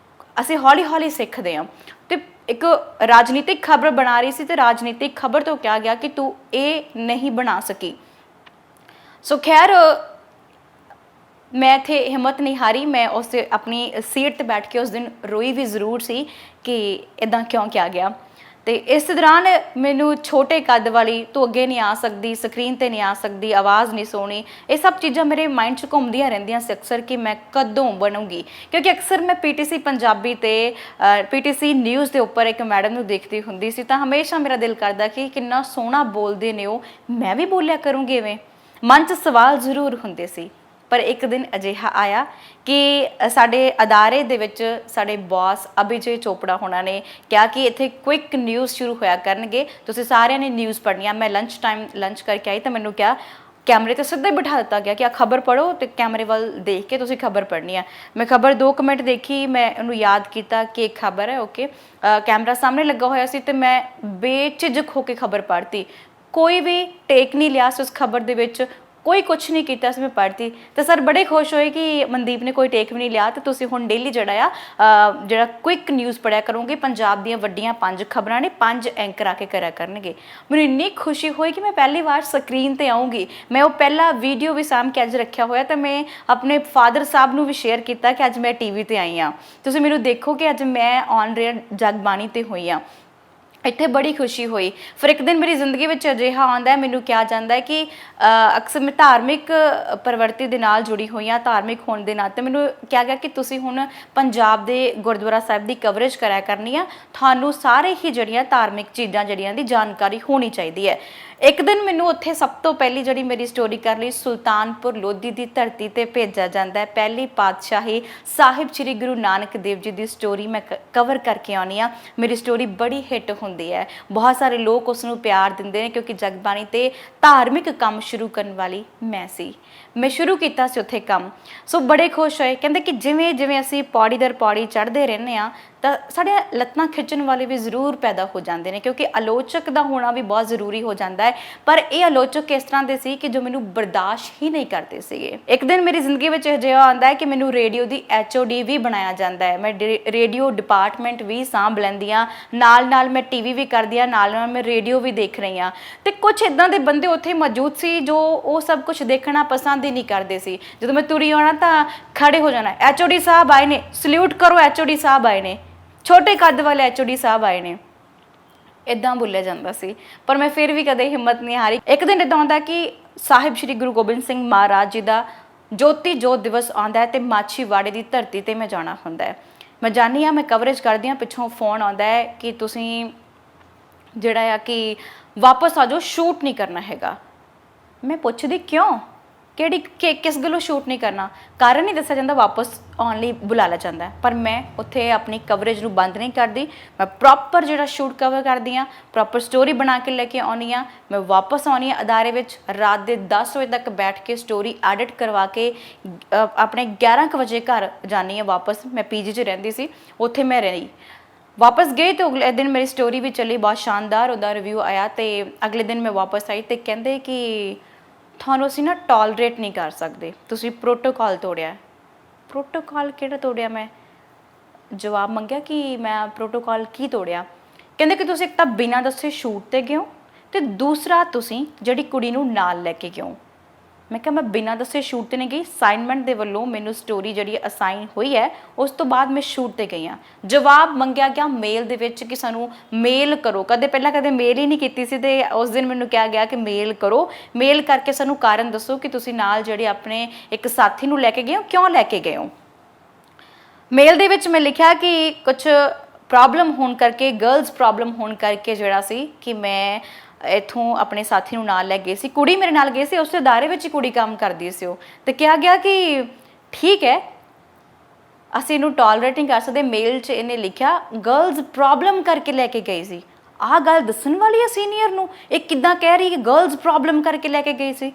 ਅਸੀਂ ਹੌਲੀ ਹੌਲੀ ਸਿੱਖਦੇ ਹਾਂ। ਤੇ ਇੱਕ ਰਾਜਨੀਤਿਕ ਖਬਰ ਬਣਾ ਰਹੀ ਸੀ ਤੇ ਰਾਜਨੀਤਿਕ ਖਬਰ ਤੋਂ ਕਿਹਾ ਗਿਆ ਕਿ ਤੂੰ ਇਹ ਨਹੀਂ ਬਣਾ ਸਕੀ। ਸੋ ਖੈਰ ਮੈਂ ਇੱਥੇ ਹਿੰਮਤ ਨਹੀਂ ਹਾਰੀ, ਮੈਂ ਉਸ ਆਪਣੀ ਸੀਟ ਤੇ ਬੈਠ ਕੇ ਉਸ ਦਿਨ ਰੋਈ ਵੀ ਜ਼ਰੂਰ ਸੀ ਕਿ ਇੱਦਾਂ ਕਿਉਂ ਕਿਹਾ ਗਿਆ। ਤੇ ਇਸ ਦੌਰਾਨ ਮੈਨੂੰ ਛੋਟੇ ਕੱਦ ਵਾਲੀ ਤੂੰ ਅੱਗੇ ਨਹੀਂ ਆ ਸਕਦੀ, ਸਕਰੀਨ ਤੇ ਨਹੀਂ ਆ ਸਕਦੀ, ਆਵਾਜ਼ ਨਹੀਂ ਸੁਣੀ, ਇਹ ਸਭ ਚੀਜ਼ਾਂ ਮੇਰੇ ਮਾਈਂਡ 'ਚ ਘੁੰਮਦੀਆਂ ਰਹਿੰਦੀਆਂ ਸੀ ਅਕਸਰ ਕਿ ਮੈਂ ਕਦੋਂ ਬਣੂੰਗੀ। ਕਿਉਂਕਿ ਅਕਸਰ ਮੈਂ ਪੀਟੀਸੀ ਪੰਜਾਬੀ ਤੇ ਪੀਟੀਸੀ ਨਿਊਜ਼ ਦੇ ਉੱਪਰ ਇੱਕ ਮੈਡਮ ਨੂੰ ਦੇਖਦੀ ਹੁੰਦੀ ਸੀ ਤਾਂ ਹਮੇਸ਼ਾ ਮੇਰਾ ਦਿਲ ਕਰਦਾ ਕਿ ਕਿੰਨਾ ਸੋਹਣਾ ਬੋਲਦੇ ਨੇ ਉਹ, ਮੈਂ ਵੀ ਬੋਲਿਆ ਕਰੂੰਗੀ ਇਵੇਂ। ਮਨ 'ਚ ਸਵਾਲ ਜ਼ਰੂਰ ਹੁੰਦੇ ਸੀ। ਪਰ ਇੱਕ ਦਿਨ ਅਜਿਹਾ ਆਇਆ ਕਿ ਸਾਡੇ ਅਦਾਰੇ ਦੇ ਵਿੱਚ ਸਾਡੇ ਬੌਸ ਅਭਿਜੇ ਚੋਪੜਾ ਹੋਣਾ ਨੇ ਕਿਹਾ ਕਿ ਇੱਥੇ ਕੁਇਕ ਨਿਊਜ਼ ਸ਼ੁਰੂ ਹੋਇਆ ਕਰਨਗੇ, ਤੁਸੀਂ ਸਾਰਿਆਂ ਨੇ ਨਿਊਜ਼ ਪੜ੍ਹਨੀ ਆ। ਮੈਂ ਲੰਚ ਟਾਈਮ ਲੰਚ ਕਰਕੇ ਆਈ ਤਾਂ ਮੈਨੂੰ ਕਿਹਾ, ਕੈਮਰੇ ਤੇ ਸਿੱਧਾ ਹੀ ਬਿਠਾ ਦਿੱਤਾ ਗਿਆ ਕਿ ਆ ਖਬਰ ਪੜ੍ਹੋ ਤੇ ਕੈਮਰੇ ਵੱਲ ਦੇਖ ਕੇ ਤੁਸੀਂ ਖਬਰ ਪੜ੍ਹਨੀ ਆ। ਮੈਂ ਖਬਰ 2 ਮਿੰਟ ਦੇਖੀ, ਮੈਂ ਉਹਨੂੰ ਯਾਦ ਕੀਤਾ ਕਿ ਇੱਕ ਖਬਰ ਹੈ, ਓਕੇ। ਕੈਮਰਾ ਸਾਹਮਣੇ ਲੱਗਾ ਹੋਇਆ ਸੀ ਤੇ ਮੈਂ ਬੇਝਿਜਕ ਹੋ ਕੇ ਖਬਰ ਪੜ੍ਹਤੀ। ਕੋਈ ਵੀ ਟੇਕ ਨਹੀਂ ਲਿਆ ਸੀ ਉਸ ਖਬਰ ਦੇ ਵਿੱਚ, ਕੋਈ ਕੁਛ ਨਹੀਂ ਕੀਤਾ ਸੀ, ਮੈਂ ਪੜ੍ਹਤੀ। ਤੇ ਸਰ ਬੜੇ ਖੁਸ਼ ਹੋਏ ਕਿ ਮਨਦੀਪ ਨੇ ਕੋਈ ਟੇਕ ਵੀ ਨਹੀਂ ਲਿਆ ਤੇ ਤੁਸੀਂ ਹੁਣ ਡੇਲੀ ਜਿਹੜਾ ਕੁਇਕ ਨਿਊਜ਼ ਪੜ੍ਹਿਆ ਕਰੋਗੇ। ਪੰਜਾਬ ਦੀਆਂ ਵੱਡੀਆਂ 5 ਖਬਰਾਂ ਨੇ, 5 ਐਂਕਰ ਆ ਕੇ ਕਰਿਆ ਕਰਨਗੇ। ਮੈਨੂੰ ਇੰਨੀ ਖੁਸ਼ੀ ਹੋਈ ਕਿ ਮੈਂ ਪਹਿਲੀ ਵਾਰ ਸਕਰੀਨ ਤੇ ਆਉਂਗੀ। ਮੈਂ ਉਹ ਪਹਿਲਾ ਵੀਡੀਓ ਵੀ ਸਾਂਭ ਕੇ ਅੱਜ ਰੱਖਿਆ ਹੋਇਆ ਤਾਂ ਮੈਂ ਆਪਣੇ ਫਾਦਰ ਸਾਹਿਬ ਨੂੰ ਵੀ ਸ਼ੇਅਰ ਕੀਤਾ ਕਿ ਅੱਜ ਮੈਂ ਟੀਵੀ ਤੇ ਆਈ ਹਾਂ। ਤੁਸੀਂ ਮੈਨੂੰ ਦੇਖੋ ਕਿ ਅੱਜ ਮੈਂ ਔਨ ਰੇਅਰ ਜਗਬਾਣੀ ਤੇ ਹੋਈ ਹਾਂ। ਇੱਥੇ ਬੜੀ ਖੁਸ਼ੀ ਹੋਈ। ਫਿਰ ਇੱਕ ਦਿਨ ਮੇਰੀ ਜ਼ਿੰਦਗੀ ਵਿੱਚ ਅਜਿਹਾ ਆਉਂਦਾ ਹੈ, ਮੈਨੂੰ ਕਿਹਾ ਜਾਂਦਾ ਹੈ ਕਿ ਅਕਸਰ ਮੈਂ ਧਾਰਮਿਕ ਪ੍ਰਵਰਤੀ ਦੇ ਨਾਲ ਜੁੜੀ ਹੋਈ ਹਾਂ। ਧਾਰਮਿਕ ਹੋਣ ਦੇ ਨਾਤੇ ਮੈਨੂੰ ਕਿਹਾ ਗਿਆ ਕਿ ਤੁਸੀਂ ਹੁਣ ਪੰਜਾਬ ਦੇ ਗੁਰਦੁਆਰਾ ਸਾਹਿਬ ਦੀ ਕਵਰੇਜ ਕਰਿਆ ਕਰਨੀ ਆ, ਤੁਹਾਨੂੰ ਸਾਰੇ ਹੀ ਜਿਹੜੀਆਂ ਧਾਰਮਿਕ ਚੀਜ਼ਾਂ ਜਿਹੜੀਆਂ ਦੀ ਜਾਣਕਾਰੀ ਹੋਣੀ ਚਾਹੀਦੀ ਹੈ। ਇੱਕ ਦਿਨ ਮੈਨੂੰ ਉੱਥੇ ਸਭ ਤੋਂ ਪਹਿਲੀ ਜਿਹੜੀ ਮੇਰੀ ਸਟੋਰੀ ਕਰ ਲਈ, ਸੁਲਤਾਨਪੁਰ ਲੋਧੀ ਦੀ ਧਰਤੀ ਤੇ ਭੇਜਿਆ ਜਾਂਦਾ ਹੈ। ਪਹਿਲੀ ਪਾਤਸ਼ਾਹੀ ਸਾਹਿਬ ਸ੍ਰੀ ਗੁਰੂ ਨਾਨਕ ਦੇਵ ਜੀ ਦੀ ਸਟੋਰੀ ਮੈਂ ਕਵਰ ਕਰਕੇ ਆਉਣੀ ਆ। ਮੇਰੀ ਸਟੋਰੀ ਬੜੀ ਹਿੱਟ ਹੁੰਦੀ ਹੈ, ਬਹੁਤ ਸਾਰੇ ਲੋਕ ਉਸ ਨੂੰ ਪਿਆਰ ਦਿੰਦੇ ਨੇ ਕਿਉਂਕਿ ਜਗਬਾਣੀ ਤੇ ਧਾਰਮਿਕ ਕੰਮ ਸ਼ੁਰੂ ਕਰਨ ਵਾਲੀ ਮੈਂ ਸ਼ੁਰੂ ਕੀਤਾ ਸੀ ਉੱਥੇ ਕੰਮ। ਸੋ ਬੜੇ ਖੁਸ਼ ਹੋਏ, ਕਹਿੰਦੇ ਕਿ ਜਿਵੇਂ ਜਿਵੇਂ ਅਸੀਂ ਪੌੜੀ ਦਰ ਪੌੜੀ ਚੜ੍ਹਦੇ ਰਹਿੰਦੇ ਹਾਂ ਤਾਂ ਸਾਡੀਆਂ ਲੱਤਾਂ ਖਿੱਚਣ ਵਾਲੇ ਵੀ ਜ਼ਰੂਰ ਪੈਦਾ ਹੋ ਜਾਂਦੇ ਨੇ, ਕਿਉਂਕਿ ਆਲੋਚਕ ਦਾ ਹੋਣਾ ਵੀ ਬਹੁਤ ਜ਼ਰੂਰੀ ਹੋ ਜਾਂਦਾ ਹੈ। ਪਰ ਇਹ ਆਲੋਚਕ ਇਸ ਤਰ੍ਹਾਂ ਦੇ ਸੀ ਕਿ ਜੋ ਮੈਨੂੰ ਬਰਦਾਸ਼ਤ ਹੀ ਨਹੀਂ ਕਰਦੇ ਸੀਗੇ। ਇੱਕ ਦਿਨ ਮੇਰੀ ਜ਼ਿੰਦਗੀ ਵਿੱਚ ਅਜਿਹਾ ਆਉਂਦਾ ਹੈ ਕਿ ਮੈਨੂੰ ਰੇਡੀਓ ਦੀ HOD ਵੀ ਬਣਾਇਆ ਜਾਂਦਾ ਹੈ। ਮੈਂ ਰੇਡੀਓ ਡਿਪਾਰਟਮੈਂਟ ਵੀ ਸਾਂਭ ਲੈਂਦੀ ਹਾਂ, ਨਾਲ ਨਾਲ ਮੈਂ TV ਵੀ ਕਰਦੀ ਹਾਂ, ਨਾਲ ਨਾਲ ਮੈਂ ਰੇਡੀਓ ਵੀ ਦੇਖ ਰਹੀ ਹਾਂ। ਤੇ ਕੁਝ ਇੱਦਾਂ ਦੇ ਬੰਦੇ ਉੱਥੇ ਮੌਜੂਦ ਸੀ ਜੋ ਉਹ ਸਭ ਕੁਝ ਦੇਖਣਾ ਪਸੰਦ ਹੀ ਨਹੀਂ ਕਰਦੇ ਸੀ। ਜਦੋਂ ਮੈਂ ਤੁਰੀ ਆਉਣਾ ਤਾਂ ਖੜੇ ਹੋ ਜਾਣਾ, HOD ਸਾਹਿਬ ਆਏ ਨੇ, ਸਲੂਟ ਕਰੋ, HOD ਸਾਹਿਬ ਆਏ ਨੇ, ਛੋਟੇ ਕੱਦ ਵਾਲੇ HOD ਸਾਹਿਬ ਆਏ ਨੇ, ਇੱਦਾਂ ਬੋਲਿਆ ਜਾਂਦਾ ਸੀ। ਪਰ ਮੈਂ ਫਿਰ ਵੀ ਕਦੇ ਹਿੰਮਤ ਨਹੀਂ ਹਾਰੀ। ਇੱਕ ਦਿਨ ਇੱਦਾਂ ਹੁੰਦਾ ਕਿ ਸਾਹਿਬ ਸ਼੍ਰੀ ਗੁਰੂ ਗੋਬਿੰਦ ਸਿੰਘ ਮਹਾਰਾਜ ਜੀ ਦਾ ਜੋਤੀ ਜੋਤ ਦਿਵਸ ਆਉਂਦਾ ਹੈ ਤੇ ਮਾਛੀਵਾੜੇ ਦੀ ਧਰਤੀ ਤੇ ਮੈਂ ਜਾਣਾ ਹੁੰਦਾ ਹੈ। ਮੈਂ ਜਾਂਦੀ ਹਾਂ, ਮੈਂ ਕਵਰੇਜ ਕਰਦੀ ਹਾਂ, ਪਿੱਛੋਂ ਫੋਨ ਆਉਂਦਾ ਹੈ ਕਿ ਤੁਸੀਂ ਜਿਹੜਾ ਆ ਕਿ ਵਾਪਸ ਆ ਜਾਓ, ਸ਼ੂਟ ਨਹੀਂ ਕਰਨਾ ਹੈਗਾ। ਮੈਂ ਪੁੱਛਦੀ ਕਿਉਂ, ਕਿਸ ਗੱਲੋਂ ਸ਼ੂਟ ਨਹੀਂ ਕਰਨਾ? ਕਾਰਨ ਨਹੀਂ ਦੱਸਿਆ ਜਾਂਦਾ, ਵਾਪਸ ਆਉਣ ਲਈ ਬੁਲਾ ਲਿਆ ਜਾਂਦਾ। ਪਰ ਮੈਂ ਉੱਥੇ ਆਪਣੀ ਕਵਰੇਜ ਨੂੰ ਬੰਦ ਨਹੀਂ ਕਰਦੀ, ਮੈਂ ਪ੍ਰੋਪਰ ਜਿਹੜਾ ਸ਼ੂਟ ਕਵਰ ਕਰਦੀ ਹਾਂ, ਪ੍ਰੋਪਰ ਸਟੋਰੀ ਬਣਾ ਕੇ ਲੈ ਕੇ ਆਉਂਦੀ ਹਾਂ। ਮੈਂ ਵਾਪਸ ਆਉਂਦੀ ਹਾਂ ਅਦਾਰੇ ਵਿੱਚ, ਰਾਤ ਦੇ 10 ਵਜੇ ਤੱਕ ਬੈਠ ਕੇ ਸਟੋਰੀ ਐਡਿਟ ਕਰਵਾ ਕੇ ਆਪਣੇ 11 ਕੁ ਵਜੇ ਘਰ ਜਾਂਦੀ ਹਾਂ ਵਾਪਸ। ਮੈਂ PG 'ਚ ਰਹਿੰਦੀ ਸੀ, ਉੱਥੇ ਮੈਂ ਰਹੀ। ਵਾਪਸ ਗਈ ਤੇ ਅਗਲੇ ਦਿਨ ਮੇਰੀ ਸਟੋਰੀ ਵੀ ਚੱਲੀ, ਬਹੁਤ ਸ਼ਾਨਦਾਰ ਉਹਦਾ ਰਿਵਿਊ ਆਇਆ। ਤੇ ਅਗਲੇ ਦਿਨ ਮੈਂ ਵਾਪਸ ਆਈ ਤੇ ਕਹਿੰਦੇ ਕਿ ਤੁਹਾਨੂੰ ਅਸੀਂ ਨਾ ਟੋਲਰੇਟ ਨਹੀਂ ਕਰ ਸਕਦੇ, ਤੁਸੀਂ ਪ੍ਰੋਟੋਕਾਲ ਤੋੜਿਆ। ਪ੍ਰੋਟੋਕਾਲ ਕਿਹੜਾ ਤੋੜਿਆ? ਮੈਂ ਜਵਾਬ ਮੰਗਿਆ ਕਿ ਮੈਂ ਪ੍ਰੋਟੋਕਾਲ ਕੀ ਤੋੜਿਆ? ਕਹਿੰਦੇ ਕਿ ਤੁਸੀਂ ਇੱਕ ਤਾਂ ਬਿਨਾਂ ਦੱਸੇ ਸ਼ੂਟ ਤੇ ਗਏ ਹੋ ਤੇ ਦੂਸਰਾ ਤੁਸੀਂ ਜਿਹੜੀ ਕੁੜੀ ਨੂੰ ਨਾਲ ਲੈ ਕੇ ਗਏ ਹੋ। ਮੈਂ ਕਿਹਾ ਮੈਂ ਬਿਨਾਂ ਦੱਸੇ ਸ਼ੂਟ ਤੇ ਨਹੀਂ ਗਈ, ਅਸਾਈਨਮੈਂਟ ਦੇ ਵੱਲੋਂ ਮੈਨੂੰ ਸਟੋਰੀ ਜਿਹੜੀ ਅਸਾਈਨ ਹੋਈ ਹੈ ਉਸ ਤੋਂ ਬਾਅਦ ਮੈਂ ਸ਼ੂਟ ਤੇ ਗਈ ਹਾਂ। ਜਵਾਬ ਮੰਗਿਆ ਗਿਆ ਮੇਲ ਦੇ ਵਿੱਚ ਕਿ ਸਾਨੂੰ ਮੇਲ ਕਰੋ। ਪਹਿਲਾਂ ਕਦੇ ਮੇਲ ਹੀ ਨਹੀਂ ਕੀਤੀ ਸੀ ਤੇ ਉਸ ਦਿਨ ਮੈਨੂੰ ਕਿਹਾ ਗਿਆ ਕਿ ਮੇਲ ਕਰੋ, ਮੇਲ ਕਰਕੇ ਸਾਨੂੰ ਕਾਰਨ ਦੱਸੋ ਕਿ ਤੁਸੀਂ ਨਾਲ ਜਿਹੜੇ ਆਪਣੇ ਇੱਕ ਸਾਥੀ ਨੂੰ ਲੈ ਕੇ ਗਏ ਹੋ, ਕਿਉਂ ਲੈ ਕੇ ਗਏ ਹੋ। ਮੇਲ ਦੇ ਵਿੱਚ ਮੈਂ ਲਿਖਿਆ ਕਿ ਕੁਝ ਪ੍ਰੋਬਲਮ ਹੋਣ ਕਰਕੇ, ਗਰਲਸ ਪ੍ਰੋਬਲਮ ਹੋਣ ਕਰਕੇ ਜਿਹੜਾ ਸੀ ਕਿ ਮੈਂ ਇੱਥੋਂ ਆਪਣੇ ਸਾਥੀ ਨੂੰ ਨਾਲ ਲੈ ਗਏ ਸੀ। ਕੁੜੀ ਮੇਰੇ ਨਾਲ ਗਈ ਸੀ, ਉਸ ਅਦਾਰੇ ਵਿੱਚ ਹੀ ਕੁੜੀ ਕੰਮ ਕਰਦੀ ਸੀ ਉਹ। ਤੇ ਕਿਹਾ ਗਿਆ ਕਿ ਠੀਕ ਹੈ, ਅਸੀਂ ਇਹਨੂੰ ਟੋਲਰੇਟ ਨਹੀਂ ਕਰ ਸਕਦੇ। ਮੇਲ 'ਚ ਇਹਨੇ ਲਿਖਿਆ ਗਰਲਸ ਪ੍ਰੋਬਲਮ ਕਰਕੇ ਲੈ ਕੇ ਗਈ ਸੀ। ਆਹ ਗੱਲ ਦੱਸਣ ਵਾਲੀ ਹੈ ਸੀਨੀਅਰ ਨੂੰ? ਇਹ ਕਿੱਦਾਂ ਕਹਿ ਰਹੀ ਕਿ ਗਰਲਸ ਪ੍ਰੋਬਲਮ ਕਰਕੇ ਲੈ ਕੇ ਗਈ ਸੀ?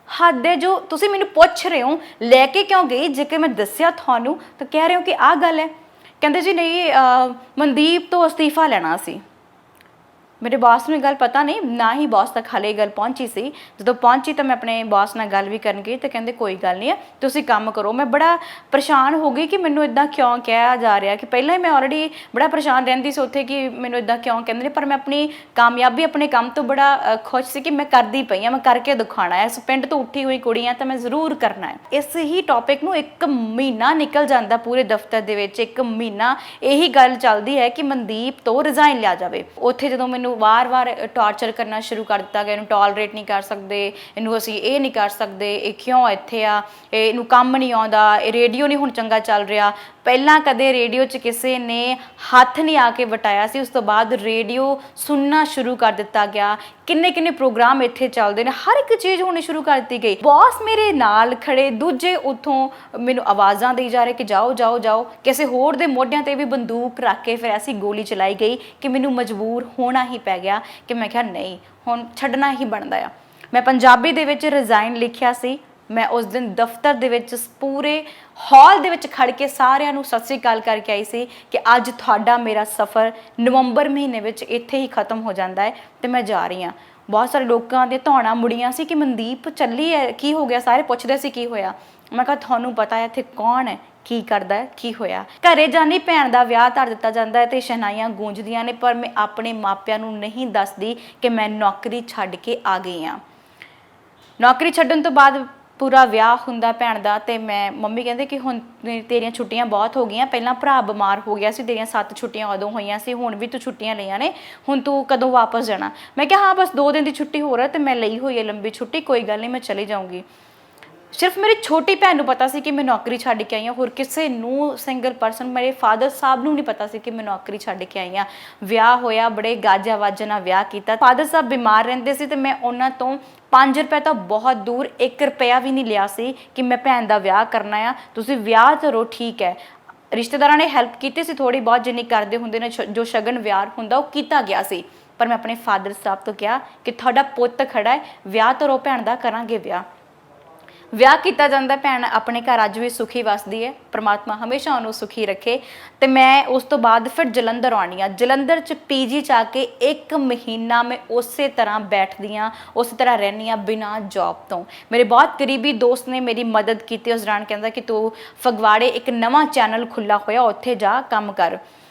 ਹੱਦ ਹੈ। ਜੋ ਤੁਸੀਂ ਮੈਨੂੰ ਪੁੱਛ ਰਹੇ ਹੋ ਲੈ ਕੇ ਕਿਉਂ ਗਈ, ਜੇ ਕਿ ਮੈਂ ਦੱਸਿਆ ਤੁਹਾਨੂੰ ਤਾਂ ਕਹਿ ਰਹੇ ਹੋ ਕਿ ਆਹ ਗੱਲ ਹੈ। ਕਹਿੰਦੇ ਜੀ ਨਹੀਂ, ਮਨਦੀਪ ਤੋਂ ਅਸਤੀਫਾ ਲੈਣਾ ਸੀ। ਮੇਰੇ ਬੌਸ ਨੂੰ ਇਹ ਗੱਲ ਪਤਾ ਨਹੀਂ, ਨਾ ਹੀ ਬੌਸ ਤੱਕ ਹਾਲੇ ਇਹ ਗੱਲ ਪਹੁੰਚੀ ਸੀ। ਜਦੋਂ ਪਹੁੰਚੀ ਤਾਂ ਮੈਂ ਆਪਣੇ ਬੌਸ ਨਾਲ ਗੱਲ ਵੀ ਕਰਨ ਗਈ ਤੇ ਕਹਿੰਦੇ ਕੋਈ ਗੱਲ ਨਹੀਂ ਹੈ, ਤੁਸੀਂ ਕੰਮ ਕਰੋ। ਮੈਂ ਬੜਾ ਪਰੇਸ਼ਾਨ ਹੋ ਗਈ ਕਿ ਮੈਨੂੰ ਇਦਾਂ ਕਿਉਂ ਕਿਹਾ ਜਾ ਰਿਹਾ, ਕਿ ਪਹਿਲਾਂ ਹੀ ਮੈਂ ਆਲਰੇਡੀ ਬੜਾ ਪਰੇਸ਼ਾਨ ਰਹਿੰਦੀ ਸੀ ਉੱਥੇ ਕਿ ਮੈਨੂੰ ਇਦਾਂ ਕਿਉਂ ਕਹਿੰਦੇ ਨੇ। ਪਰ ਮੈਂ ਆਪਣੀ ਕਾਮਯਾਬੀ, ਆਪਣੇ ਕੰਮ ਤੋਂ ਬੜਾ ਖੁਸ਼ ਸੀ ਕਿ ਮੈਂ ਕਰਦੀ ਪਈ ਹਾਂ, ਮੈਂ ਕਰਕੇ ਦਿਖਾਉਣਾ ਹੈ। ਇਸ ਪਿੰਡ ਤੋਂ ਉੱਠੀ ਹੋਈ ਕੁੜੀ ਹਾਂ ਤਾਂ ਮੈਂ ਜ਼ਰੂਰ ਕਰਨਾ ਹੈ। ਇਸ ਹੀ ਟੌਪਿਕ ਨੂੰ 1 ਮਹੀਨਾ ਨਿਕਲ ਜਾਂਦਾ ਪੂਰੇ ਦਫ਼ਤਰ ਦੇ ਵਿੱਚ। 1 ਮਹੀਨਾ ਇਹੀ ਗੱਲ ਚੱਲਦੀ ਹੈ ਕਿ ਮਨਦੀਪ ਤੋਂ ਰਿਜ਼ਾਈਨ ਲਿਆ ਜਾਵੇ। ਉੱਥੇ ਜਦੋਂ ਮੈਨੂੰ ਵਾਰ-ਵਾਰ ਟਾਰਚਰ ਕਰਨਾ ਸ਼ੁਰੂ ਕਰ ਦਿੱਤਾ ਗਿਆ, ਇਹਨੂੰ ਟੋਲਰੇਟ ਨਹੀਂ ਕਰ ਸਕਦੇ, ਇਹਨੂੰ ਅਸੀਂ ਇਹ ਨਹੀਂ ਕਰ ਸਕਦੇ, ਇਹ ਕਿਉਂ ਇੱਥੇ ਆ, ਇਹਨੂੰ ਕੰਮ ਨਹੀਂ ਆਉਂਦਾ, ਇਹ ਰੇਡੀਓ ਨਹੀਂ ਹੁਣ ਚੰਗਾ ਚੱਲ ਰਿਹਾ। ਪਹਿਲਾਂ ਕਦੇ ਰੇਡੀਓ 'ਚ ਕਿਸੇ ਨੇ ਹੱਥ ਨਹੀਂ ਆ ਕੇ ਵਟਾਇਆ ਸੀ, ਉਸ ਤੋਂ ਬਾਅਦ ਰੇਡੀਓ ਸੁਣਨਾ ਸ਼ੁਰੂ ਕਰ ਦਿੱਤਾ ਗਿਆ। ਕਿੰਨੇ ਪ੍ਰੋਗਰਾਮ ਇੱਥੇ ਚੱਲਦੇ ਨੇ, ਹਰ ਇੱਕ ਚੀਜ਼ ਹੋਣੀ ਸ਼ੁਰੂ ਕਰ ਦਿੱਤੀ ਗਈ। ਬੌਸ ਮੇਰੇ ਨਾਲ ਖੜੇ, ਦੂਜੇ ਉੱਥੋਂ ਮੈਨੂੰ ਆਵਾਜ਼ਾਂ ਦੇਈ ਜਾ ਰਹੇ ਕਿ ਜਾਓ ਜਾਓ ਜਾਓ। ਕਿਸੇ ਹੋਰ ਦੇ ਮੋਢਿਆਂ ਤੇ ਵੀ ਬੰਦੂਕ ਰੱਖ ਕੇ ਫਿਰ ਐਸੀ ਗੋਲੀ ਚਲਾਈ ਗਈ ਕਿ ਮੈਨੂੰ ਮਜਬੂਰ ਹੋਣਾ ਹੀ ਪੈ ਗਿਆ ਕਿ ਮੈਂ ਕਿਹਾ ਨਹੀਂ, ਹੁਣ ਛੱਡਣਾ ਹੀ ਬਣਦਾ ਆ। ਮੈਂ ਪੰਜਾਬੀ ਦੇ ਵਿੱਚ ਰਿਜ਼ਾਈਨ ਲਿਖਿਆ ਸੀ। ਮੈਂ ਉਸ ਦਿਨ ਦਫ਼ਤਰ ਦੇ ਵਿੱਚ ਪੂਰੇ ਹਾਲ ਦੇ ਵਿੱਚ ਖੜ ਕੇ ਸਾਰਿਆਂ ਨੂੰ ਸਤਿ ਸ੍ਰੀ ਅਕਾਲ ਕਰਕੇ ਆਈ ਸੀ ਕਿ ਅੱਜ ਤੁਹਾਡਾ ਮੇਰਾ ਸਫ਼ਰ ਨਵੰਬਰ ਮਹੀਨੇ ਵਿੱਚ ਇੱਥੇ ਹੀ ਖਤਮ ਹੋ ਜਾਂਦਾ ਹੈ ਤੇ ਮੈਂ ਜਾ ਰਹੀ ਹਾਂ। ਬਹੁਤ ਸਾਰੇ ਲੋਕਾਂ ਦੇ ਧੌਣਾ ਮੁੜੀਆਂ ਸੀ ਕਿ ਮਨਦੀਪ ਚੱਲੀ ਹੈ, ਕੀ ਹੋ ਗਿਆ? ਸਾਰੇ ਪੁੱਛਦੇ ਸੀ ਕੀ ਹੋਇਆ। ਮੈਂ ਕਿਹਾ ਤੁਹਾਨੂੰ ਪਤਾ ਹੈ ਇੱਥੇ ਕੌਣ ਹੈ, ਕੀ ਕਰਦਾ ਹੈ, ਕੀ ਹੋਇਆ। ਘਰੇ ਜਾਨੀ ਭੈਣ ਦਾ ਵਿਆਹ ਧਰ ਦਿੱਤਾ ਜਾਂਦਾ ਹੈ ਤੇ ਸ਼ਹਿਨਾਈਆਂ ਗੂੰਜਦੀਆਂ ਨੇ, ਪਰ ਮੈਂ ਆਪਣੇ ਮਾਪਿਆਂ ਨੂੰ ਨਹੀਂ ਦੱਸਦੀ ਕਿ ਮੈਂ ਨੌਕਰੀ ਛੱਡ ਕੇ ਆ ਗਈ ਹਾਂ। ਨੌਕਰੀ ਛੱਡਣ ਤੋਂ ਬਾਅਦ ਪੂਰਾ ਵਿਆਹ ਹੁੰਦਾ ਭੈਣ ਦਾ, ਤੇ ਮੈਂ ਮੰਮੀ ਕਹਿੰਦੇ ਕਿ ਹੁਣ ਤੇਰੀਆਂ ਛੁੱਟੀਆਂ ਬਹੁਤ ਹੋ ਗਈਆਂ। ਪਹਿਲਾਂ ਭਰਾ ਬਿਮਾਰ ਹੋ ਗਿਆ ਸੀ, ਤੇਰੀਆਂ 7 ਛੁੱਟੀਆਂ ਉਦੋਂ ਹੋਈਆਂ ਸੀ, ਹੁਣ ਵੀ ਤੂੰ ਛੁੱਟੀਆਂ ਲਈਆਂ ਨੇ, ਹੁਣ ਤੂੰ ਕਦੋਂ ਵਾਪਸ ਜਾਣਾ? ਮੈਂ ਕਿਹਾ ਹਾਂ ਬਸ 2 ਦਿਨ ਦੀ ਛੁੱਟੀ ਹੋ ਰਿਹਾ ਤੇ ਮੈਂ ਲਈ ਹੋਈ ਹੈ ਲੰਬੀ ਛੁੱਟੀ, ਕੋਈ ਗੱਲ ਨਹੀਂ, ਮੈਂ ਚਲੀ ਜਾਊਂਗੀ। ਸਿਰਫ ਮੇਰੀ ਛੋਟੀ ਭੈਣ ਨੂੰ ਪਤਾ ਸੀ ਕਿ ਮੈਂ ਨੌਕਰੀ ਛੱਡ ਕੇ ਆਈ ਹਾਂ, ਹੋਰ ਕਿਸੇ ਨੂੰ, ਸਿੰਗਲ ਪਰਸਨ, ਮੇਰੇ ਫਾਦਰ ਸਾਹਿਬ ਨੂੰ ਨਹੀਂ ਪਤਾ ਸੀ ਕਿ ਮੈਂ ਨੌਕਰੀ ਛੱਡ ਕੇ ਆਈ ਹਾਂ। ਵਿਆਹ ਹੋਇਆ, ਬੜੇ ਗਾਜਾ ਵਾਜਾ ਨਾਲ ਵਿਆਹ ਕੀਤਾ। ਫਾਦਰ ਸਾਹਿਬ ਬਿਮਾਰ ਰਹਿੰਦੇ ਸੀ ਤੇ ਮੈਂ ਉਹਨਾਂ ਤੋਂ 5 ਰੁਪਏ ਤਾਂ ਬਹੁਤ ਦੂਰ 1 ਰੁਪਇਆ ਵੀ ਨਹੀਂ ਲਿਆ ਸੀ ਕਿ ਮੈਂ ਭੈਣ ਦਾ ਵਿਆਹ ਕਰਨਾ ਆ, ਤੁਸੀਂ ਵਿਆਹ ਕਰੋ ਠੀਕ ਹੈ। ਰਿਸ਼ਤੇਦਾਰਾਂ ਨੇ ਹੈਲਪ ਕੀਤੀ ਸੀ ਥੋੜੀ ਬਹੁਤ, ਜਿੰਨੀ ਕਰਦੇ ਹੁੰਦੇ ਨੇ, ਜੋ ਸ਼ਗਨ ਵਿਆਹ ਹੁੰਦਾ ਉਹ ਕੀਤਾ ਗਿਆ ਸੀ। ਪਰ ਮੈਂ ਆਪਣੇ ਫਾਦਰ ਸਾਹਿਬ ਤੋਂ ਕਿਹਾ ਕਿ ਤੁਹਾਡਾ ਪੁੱਤ ਖੜਾ ਹੈ, ਵਿਆਹ ਕਰੋ ਭੈਣ ਦਾ, ਕਰਾਂਗੇ ਵਿਆਹ। ਵਿਆਹ ਕੀਤਾ ਜਾਂਦਾ। ਭੈਣ ਆਪਣੇ ਘਰ ਅੱਜ ਵੀ ਸੁਖੀ ਵਸਦੀ ਹੈ, ਪ੍ਰਮਾਤਮਾ ਹਮੇਸ਼ਾ ਉਹਨੂੰ ਸੁਖੀ ਰੱਖੇ। ਤੇ ਮੈਂ ਉਸ ਤੋਂ ਬਾਅਦ ਫਿਰ ਜਲੰਧਰ ਆਉਣੀ ਆ। ਜਲੰਧਰ 'ਚ ਪੀਜੀ 'ਚ ਆ ਕੇ 1 ਮਹੀਨਾ ਮੈਂ ਉਸੇ ਤਰ੍ਹਾਂ ਬੈਠਦੀ ਹਾਂ, ਉਸੇ ਤਰ੍ਹਾਂ ਰਹਿੰਦੀ ਹਾਂ ਬਿਨਾਂ ਜੌਬ ਤੋਂ। ਮੇਰੇ ਬਹੁਤ ਕਰੀਬੀ ਦੋਸਤ ਨੇ ਮੇਰੀ ਮਦਦ ਕੀਤੀ ਉਸ ਦੌਰਾਨ, ਕਹਿੰਦਾ ਕਿ ਤੂੰ ਫਗਵਾੜੇ ਇੱਕ ਨਵਾਂ ਚੈਨਲ ਖੁੱਲ੍ਹਾ ਹੋਇਆ, ਉੱਥੇ ਜਾ ਕੰਮ ਕਰ।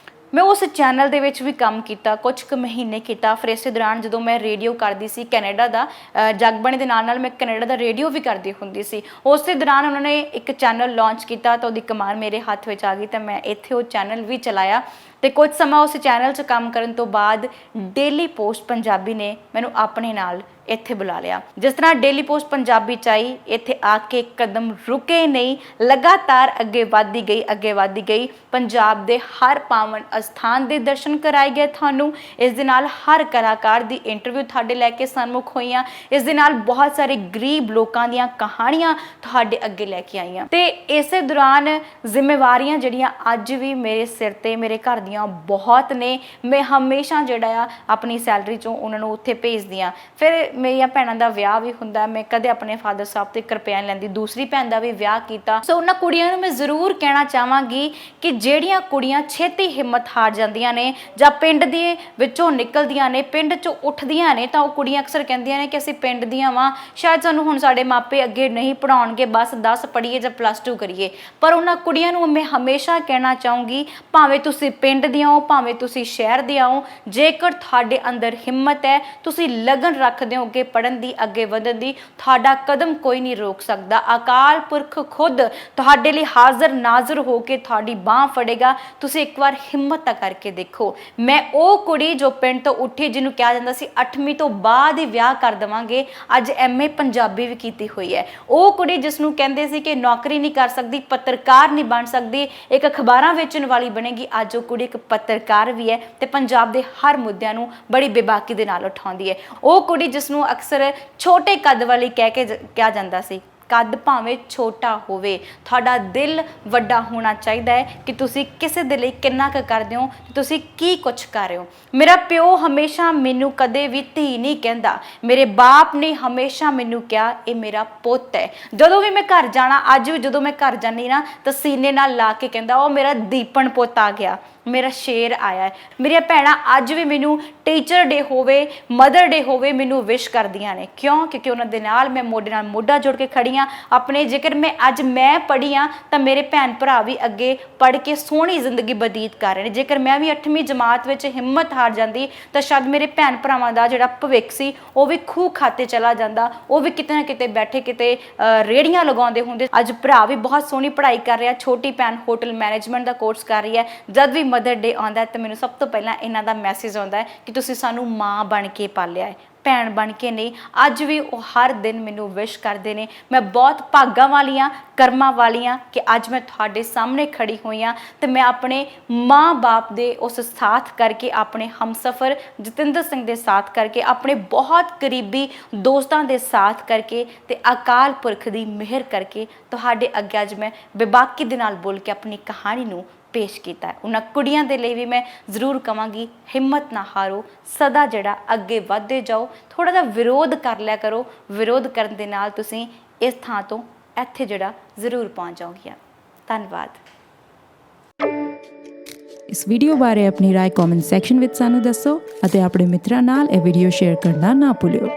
ਮੈਂ ਉਸ ਚੈਨਲ ਦੇ ਵਿੱਚ ਵੀ ਕੰਮ ਕੀਤਾ, ਕੁਝ ਕੁ ਮਹੀਨੇ ਕੀਤਾ। ਫਿਰ ਇਸੇ ਦੌਰਾਨ ਜਦੋਂ ਮੈਂ ਰੇਡੀਓ ਕਰਦੀ ਸੀ ਕੈਨੇਡਾ ਦਾ, ਜਗਬਾਣੀ ਦੇ ਨਾਲ ਮੈਂ ਕੈਨੇਡਾ ਦਾ ਰੇਡੀਓ ਵੀ ਕਰਦੀ ਹੁੰਦੀ ਸੀ। ਉਸੇ ਦੌਰਾਨ ਉਹਨਾਂ ਨੇ ਇੱਕ ਚੈਨਲ ਲਾਂਚ ਕੀਤਾ ਤਾਂ ਉਹਦੀ ਕਮਾਨ ਮੇਰੇ ਹੱਥ ਵਿੱਚ ਆ ਗਈ ਤਾਂ ਮੈਂ ਇੱਥੇ ਉਹ ਚੈਨਲ ਵੀ ਚਲਾਇਆ। ਤੇ ਕੁਝ ਸਮਾਂ ਉਸ ਚੈਨਲ 'ਚ ਕੰਮ ਕਰਨ ਤੋਂ ਬਾਅਦ ਡੇਲੀ ਪੋਸਟ ਪੰਜਾਬੀ ਨੇ ਮੈਨੂੰ ਆਪਣੇ ਨਾਲ ਇੱਥੇ ਬੁਲਾ ਲਿਆ। ਜਿਸ ਤਰ੍ਹਾਂ ਡੇਲੀ ਪੋਸਟ ਪੰਜਾਬੀ 'ਚ ਆਈ, ਇੱਥੇ ਆ ਕੇ ਕਦਮ ਰੁਕੇ ਨਹੀਂ, ਲਗਾਤਾਰ ਅੱਗੇ ਵੱਧਦੀ ਗਈ। ਪੰਜਾਬ ਦੇ ਹਰ ਪਾਵਨ ਅਸਥਾਨ ਦੇ ਦਰਸ਼ਨ ਕਰਾਏ ਗਏ ਤੁਹਾਨੂੰ। ਇਸ ਦੇ ਨਾਲ ਹਰ ਕਲਾਕਾਰ ਦੀ ਇੰਟਰਵਿਊ ਤੁਹਾਡੇ ਲੈ ਕੇ ਸਨਮੁਖ ਹੋਈਆਂ। ਇਸ ਦੇ ਨਾਲ ਬਹੁਤ ਸਾਰੇ ਗਰੀਬ ਲੋਕਾਂ ਦੀਆਂ ਕਹਾਣੀਆਂ ਤੁਹਾਡੇ ਅੱਗੇ ਲੈ ਕੇ ਆਈਆਂ। ਤੇ ਇਸੇ ਦੌਰਾਨ ਜ਼ਿੰਮੇਵਾਰੀਆਂ ਜਿਹੜੀਆਂ ਅੱਜ ਵੀ ਮੇਰੇ ਸਿਰ ਤੇ, ਮੇਰੇ ਘਰ ਦੀਆਂ ਬਹੁਤ ਨੇ। ਮੈਂ ਹਮੇਸ਼ਾ ਜਿਹੜਾ ਆ ਆਪਣੀ ਸੈਲਰੀ 'ਚੋਂ ਉਹਨਾਂ ਨੂੰ ਉੱਥੇ ਭੇਜਦੀ ਹਾਂ। ਫਿਰ ਮੇਰੀਆਂ ਭੈਣਾਂ ਦਾ ਵਿਆਹ ਵੀ ਹੁੰਦਾ, ਮੈਂ ਕਦੇ ਆਪਣੇ ਫਾਦਰ ਸਾਹਿਬ ਤੇ ਕਿਰਪਾ ਨਹੀਂ ਲੈਂਦੀ। ਦੂਸਰੀ ਭੈਣ ਦਾ ਵੀ ਵਿਆਹ ਕੀਤਾ। ਸੋ ਉਹਨਾਂ ਕੁੜੀਆਂ ਨੂੰ ਮੈਂ ਜ਼ਰੂਰ ਕਹਿਣਾ ਚਾਹਾਂਗੀ ਕਿ ਜਿਹੜੀਆਂ ਕੁੜੀਆਂ ਛੇਤੀ ਹਿੰਮਤ ਹਾਰ ਜਾਂਦੀਆਂ ਨੇ ਜਾਂ ਪਿੰਡ ਦੇ ਵਿੱਚੋਂ ਨਿਕਲਦੀਆਂ ਨੇ, ਪਿੰਡ 'ਚੋਂ ਉੱਠਦੀਆਂ ਨੇ, ਤਾਂ ਉਹ ਕੁੜੀਆਂ ਅਕਸਰ ਕਹਿੰਦੀਆਂ ਨੇ ਕਿ ਅਸੀਂ ਪਿੰਡ ਦੀਆਂ ਵਾਂ, ਸ਼ਾਇਦ ਸਾਨੂੰ ਹੁਣ ਸਾਡੇ ਮਾਪੇ ਅੱਗੇ ਨਹੀਂ ਪੜ੍ਹਾਉਣਗੇ, ਬਸ 10 ਪੜ੍ਹੀਏ ਜਾਂ +2 ਕਰੀਏ। ਪਰ ਉਹਨਾਂ ਕੁੜੀਆਂ ਨੂੰ ਮੈਂ ਹਮੇਸ਼ਾ ਕਹਿਣਾ ਚਾਹੂੰਗੀ, ਭਾਵੇਂ ਤੁਸੀਂ ਪਿੰਡ ਦੀਆਂ ਹੋ, ਭਾਵੇਂ ਤੁਸੀਂ ਸ਼ਹਿਰ ਦੀਆਂ ਹੋ, ਜੇਕਰ ਤੁਹਾਡੇ ਅੰਦਰ ਹਿੰਮਤ ਹੈ, ਤੁਸੀਂ ਲਗਨ ਰੱਖਦੇ ਹੋ ਅੱਗੇ ਪੜ੍ਹਨ ਦੀ, ਅੱਗੇ ਵਧਣ ਦੀ, ਤੁਹਾਡਾ ਕਦਮ ਕੋਈ ਨਹੀਂ ਰੋਕ ਸਕਦਾ। ਅਕਾਲ ਪੁਰਖ ਖੁਦ ਤੁਹਾਡੇ ਲਈ ਹਾਜ਼ਰ ਨਾਜ਼ਰ ਹੋ ਕੇ ਤੁਹਾਡੀ ਬਾਂਹ ਫੜੇਗਾ। ਤੁਸੀਂ ਇੱਕ ਵਾਰ ਹਿੰਮਤ ਤਾਂ ਕਰਕੇ ਦੇਖੋ। ਮੈਂ ਉਹ ਕੁੜੀ ਜੋ ਪਿੰਡ ਤੋਂ ਉੱਠੀ, ਜਿਹਨੂੰ ਕਿਹਾ ਜਾਂਦਾ ਸੀ 8ਵੀਂ ਤੋਂ ਬਾਅਦ ਹੀ ਵਿਆਹ ਕਰ ਦੇਵਾਂਗੇ, ਅੱਜ MA ਪੰਜਾਬੀ ਵੀ ਕੀਤੀ ਹੋਈ ਹੈ। ਉਹ ਕੁੜੀ ਜਿਸ ਨੂੰ ਕਹਿੰਦੇ ਸੀ ਕਿ ਨੌਕਰੀ ਨਹੀਂ ਕਰ ਸਕਦੀ, ਪੱਤਰਕਾਰ ਨਹੀਂ ਬਣ ਸਕਦੀ, ਇੱਕ ਅਖਬਾਰਾਂ ਵੇਚਣ ਵਾਲੀ ਬਣੇਗੀ, ਅੱਜ ਉਹ ਕੁੜੀ ਇੱਕ ਪੱਤਰਕਾਰ ਵੀ ਹੈ ਤੇ ਪੰਜਾਬ ਦੇ ਹਰ ਮੁੱਦਿਆਂ ਨੂੰ ਬੜੀ ਬੇਬਾਕੀ ਦੇ ਨਾਲ ਉਠਾਉਂਦੀ ਹੈ। ਉਹ ਕੁੜੀ ਜਿਸ ਨੂੰ ਅਕਸਰ ਛੋਟੇ ਕੱਦ ਵਾਲੀ ਕਹਿ ਕੇ ਕਿਹਾ ਜਾਂਦਾ ਸੀ। ਕੱਦ ਭਾਵੇਂ ਛੋਟਾ ਹੋਵੇ, ਤੁਹਾਡਾ ਦਿਲ ਵੱਡਾ ਹੋਣਾ ਚਾਹੀਦਾ ਹੈ ਕਿ ਤੁਸੀਂ ਕਿਸੇ ਦੇ ਲਈ ਕਿੰਨਾ ਕੁ ਕਰਦੇ ਹੋ, ਤੁਸੀਂ ਕੀ ਕੁਛ ਕਰ ਰਹੇ ਹੋ। ਮੇਰਾ ਪਿਓ ਹਮੇਸ਼ਾ ਮੈਨੂੰ ਕਦੇ ਵੀ ਧੀ ਨਹੀਂ ਕਹਿੰਦਾ, ਮੇਰੇ ਬਾਪ ਨੇ ਹਮੇਸ਼ਾ ਮੈਨੂੰ ਕਿਹਾ ਇਹ ਮੇਰਾ ਪੁੱਤ ਹੈ। ਜਦੋਂ ਵੀ ਮੈਂ ਘਰ ਜਾਣਾ, ਅੱਜ ਵੀ ਜਦੋਂ ਮੈਂ ਘਰ ਜਾਂਦੀ ਨਾ ਤਾਂ ਸੀਨੇ ਨਾਲ ਲਾ ਕੇ ਕਹਿੰਦਾ ਉਹ ਮੇਰਾ ਦੀਪਨ ਪੁੱਤ ਆ ਗਿਆ। ਮੇਰਾ ਸ਼ੇਰ ਆਇਆ ਹੈ। ਮੇਰੀਆਂ ਭੈਣਾਂ ਅੱਜ ਵੀ ਮੈਨੂੰ ਟੀਚਰ ਡੇ ਹੋਵੇ, ਮਦਰ ਡੇ ਹੋਵੇ, ਮੈਨੂੰ ਵਿਸ਼ ਕਰਦੀਆਂ ਨੇ। ਕਿਉਂ? ਕਿਉਂਕਿ ਉਹਨਾਂ ਦੇ ਨਾਲ ਮੈਂ ਮੋਢੇ ਨਾਲ ਮੋਢਾ ਜੋੜ ਕੇ ਖੜੀ ਹਾਂ। ਆਪਣੇ ਜੇਕਰ ਮੈਂ ਪੜ੍ਹੀ ਹਾਂ ਤਾਂ ਮੇਰੇ ਭੈਣ ਭਰਾ ਵੀ ਅੱਗੇ ਪੜ੍ਹ ਕੇ ਸੋਹਣੀ ਜ਼ਿੰਦਗੀ ਬਤੀਤ ਕਰ ਰਹੇ ਨੇ। ਜੇਕਰ ਮੈਂ ਵੀ 8ਵੀਂ ਜਮਾਤ ਵਿੱਚ ਹਿੰਮਤ ਹਾਰ ਜਾਂਦੀ ਤਾਂ ਸ਼ਾਇਦ ਮੇਰੇ ਭੈਣ ਭਰਾਵਾਂ ਦਾ ਜਿਹੜਾ ਭਵਿੱਖ ਸੀ ਉਹ ਵੀ ਖੂਹ ਖਾਤੇ ਚਲਾ ਜਾਂਦਾ, ਉਹ ਵੀ ਕਿਤੇ ਨਾ ਕਿਤੇ ਬੈਠੇ ਕਿਤੇ ਰੇੜੀਆਂ ਲਗਾਉਂਦੇ ਹੁੰਦੇ। ਅੱਜ ਭਰਾ ਵੀ ਬਹੁਤ ਸੋਹਣੀ ਪੜ੍ਹਾਈ ਕਰ ਰਿਹਾ, ਛੋਟੀ ਭੈਣ ਹੋਟਲ ਮੈਨੇਜਮੈਂਟ ਦਾ ਕੋਰਸ ਕਰ ਰਹੀ ਹੈ। ਜਦ ਵੀ ਮਦਰ ਡੇ ਆਉਂਦਾ ਤਾਂ ਮੈਨੂੰ ਸਭ ਤੋਂ ਪਹਿਲਾਂ ਇਹਨਾਂ ਦਾ ਮੈਸੇਜ ਆਉਂਦਾ ਹੈ ਕਿ ਤੁਸੀਂ ਸਾਨੂੰ ਮਾਂ ਬਣ ਕੇ ਪਾਲਿਆ ਹੈ, ਭੈਣ ਬਣ ਕੇ ਨਹੀਂ। ਅੱਜ ਵੀ ਉਹ ਹਰ ਦਿਨ ਮੈਨੂੰ ਵਿਸ਼ ਕਰਦੇ ਨੇ। ਮੈਂ ਬਹੁਤ ਭਾਗਾਂ ਵਾਲੀ ਹਾਂ, ਕਰਮਾਂ ਵਾਲੀ ਹਾਂ ਕਿ ਅੱਜ ਮੈਂ ਤੁਹਾਡੇ ਸਾਹਮਣੇ ਖੜੀ ਹੋਈ ਹਾਂ ਤੇ ਮੈਂ ਆਪਣੇ ਮਾਂ-ਬਾਪ ਦੇ ਉਸ ਸਾਥ ਕਰਕੇ, ਆਪਣੇ ਹਮਸਫਰ ਜਤਿੰਦਰ ਸਿੰਘ ਦੇ ਸਾਥ ਕਰਕੇ, ਆਪਣੇ ਬਹੁਤ ਕਰੀਬੀ ਦੋਸਤਾਂ ਦੇ ਸਾਥ ਕਰਕੇ ਤੇ ਅਕਾਲ ਪੁਰਖ ਦੀ ਮਿਹਰ ਕਰਕੇ ਤੁਹਾਡੇ ਅੱਗੇ ਅੱਜ ਮੈਂ ਬੇਬਾਕੀ ਦੇ ਨਾਲ ਬੋਲ ਕੇ ਆਪਣੀ ਕਹਾਣੀ ਨੂੰ ਪੇਸ਼ ਕੀਤਾ ਹੈ। ਉਹਨਾਂ ਕੁੜੀਆਂ ਦੇ ਲਈ ਵੀ ਮੈਂ ਜ਼ਰੂਰ ਕਵਾਂਗੀ, ਹਿੰਮਤ ਨਾ ਹਾਰੋ, ਸਦਾ ਜਿਹੜਾ ਅੱਗੇ ਵਧਦੇ ਜਾਓ। ਥੋੜਾ ਜਿਹਾ ਵਿਰੋਧ ਕਰ ਲਿਆ ਕਰੋ, ਵਿਰੋਧ ਕਰਨ ਦੇ ਨਾਲ ਤੁਸੀਂ ਇਸ ਥਾਂ ਤੋਂ ਇੱਥੇ ਜਿਹੜਾ ਜ਼ਰੂਰ ਪਹੁੰਚ ਜਾਓਗੀਆਂ। ਧੰਨਵਾਦ। ਇਸ ਵੀਡੀਓ ਬਾਰੇ ਆਪਣੀ ਰਾਏ ਕਮੈਂਟ ਸੈਕਸ਼ਨ ਵਿੱਚ ਸਾਨੂੰ ਦੱਸੋ ਅਤੇ ਆਪਣੇ ਮਿੱਤਰਾਂ ਨਾਲ ਇਹ ਵੀਡੀਓ ਸ਼ੇਅਰ ਕਰਨਾ ਨਾ ਭੁੱਲਿਓ।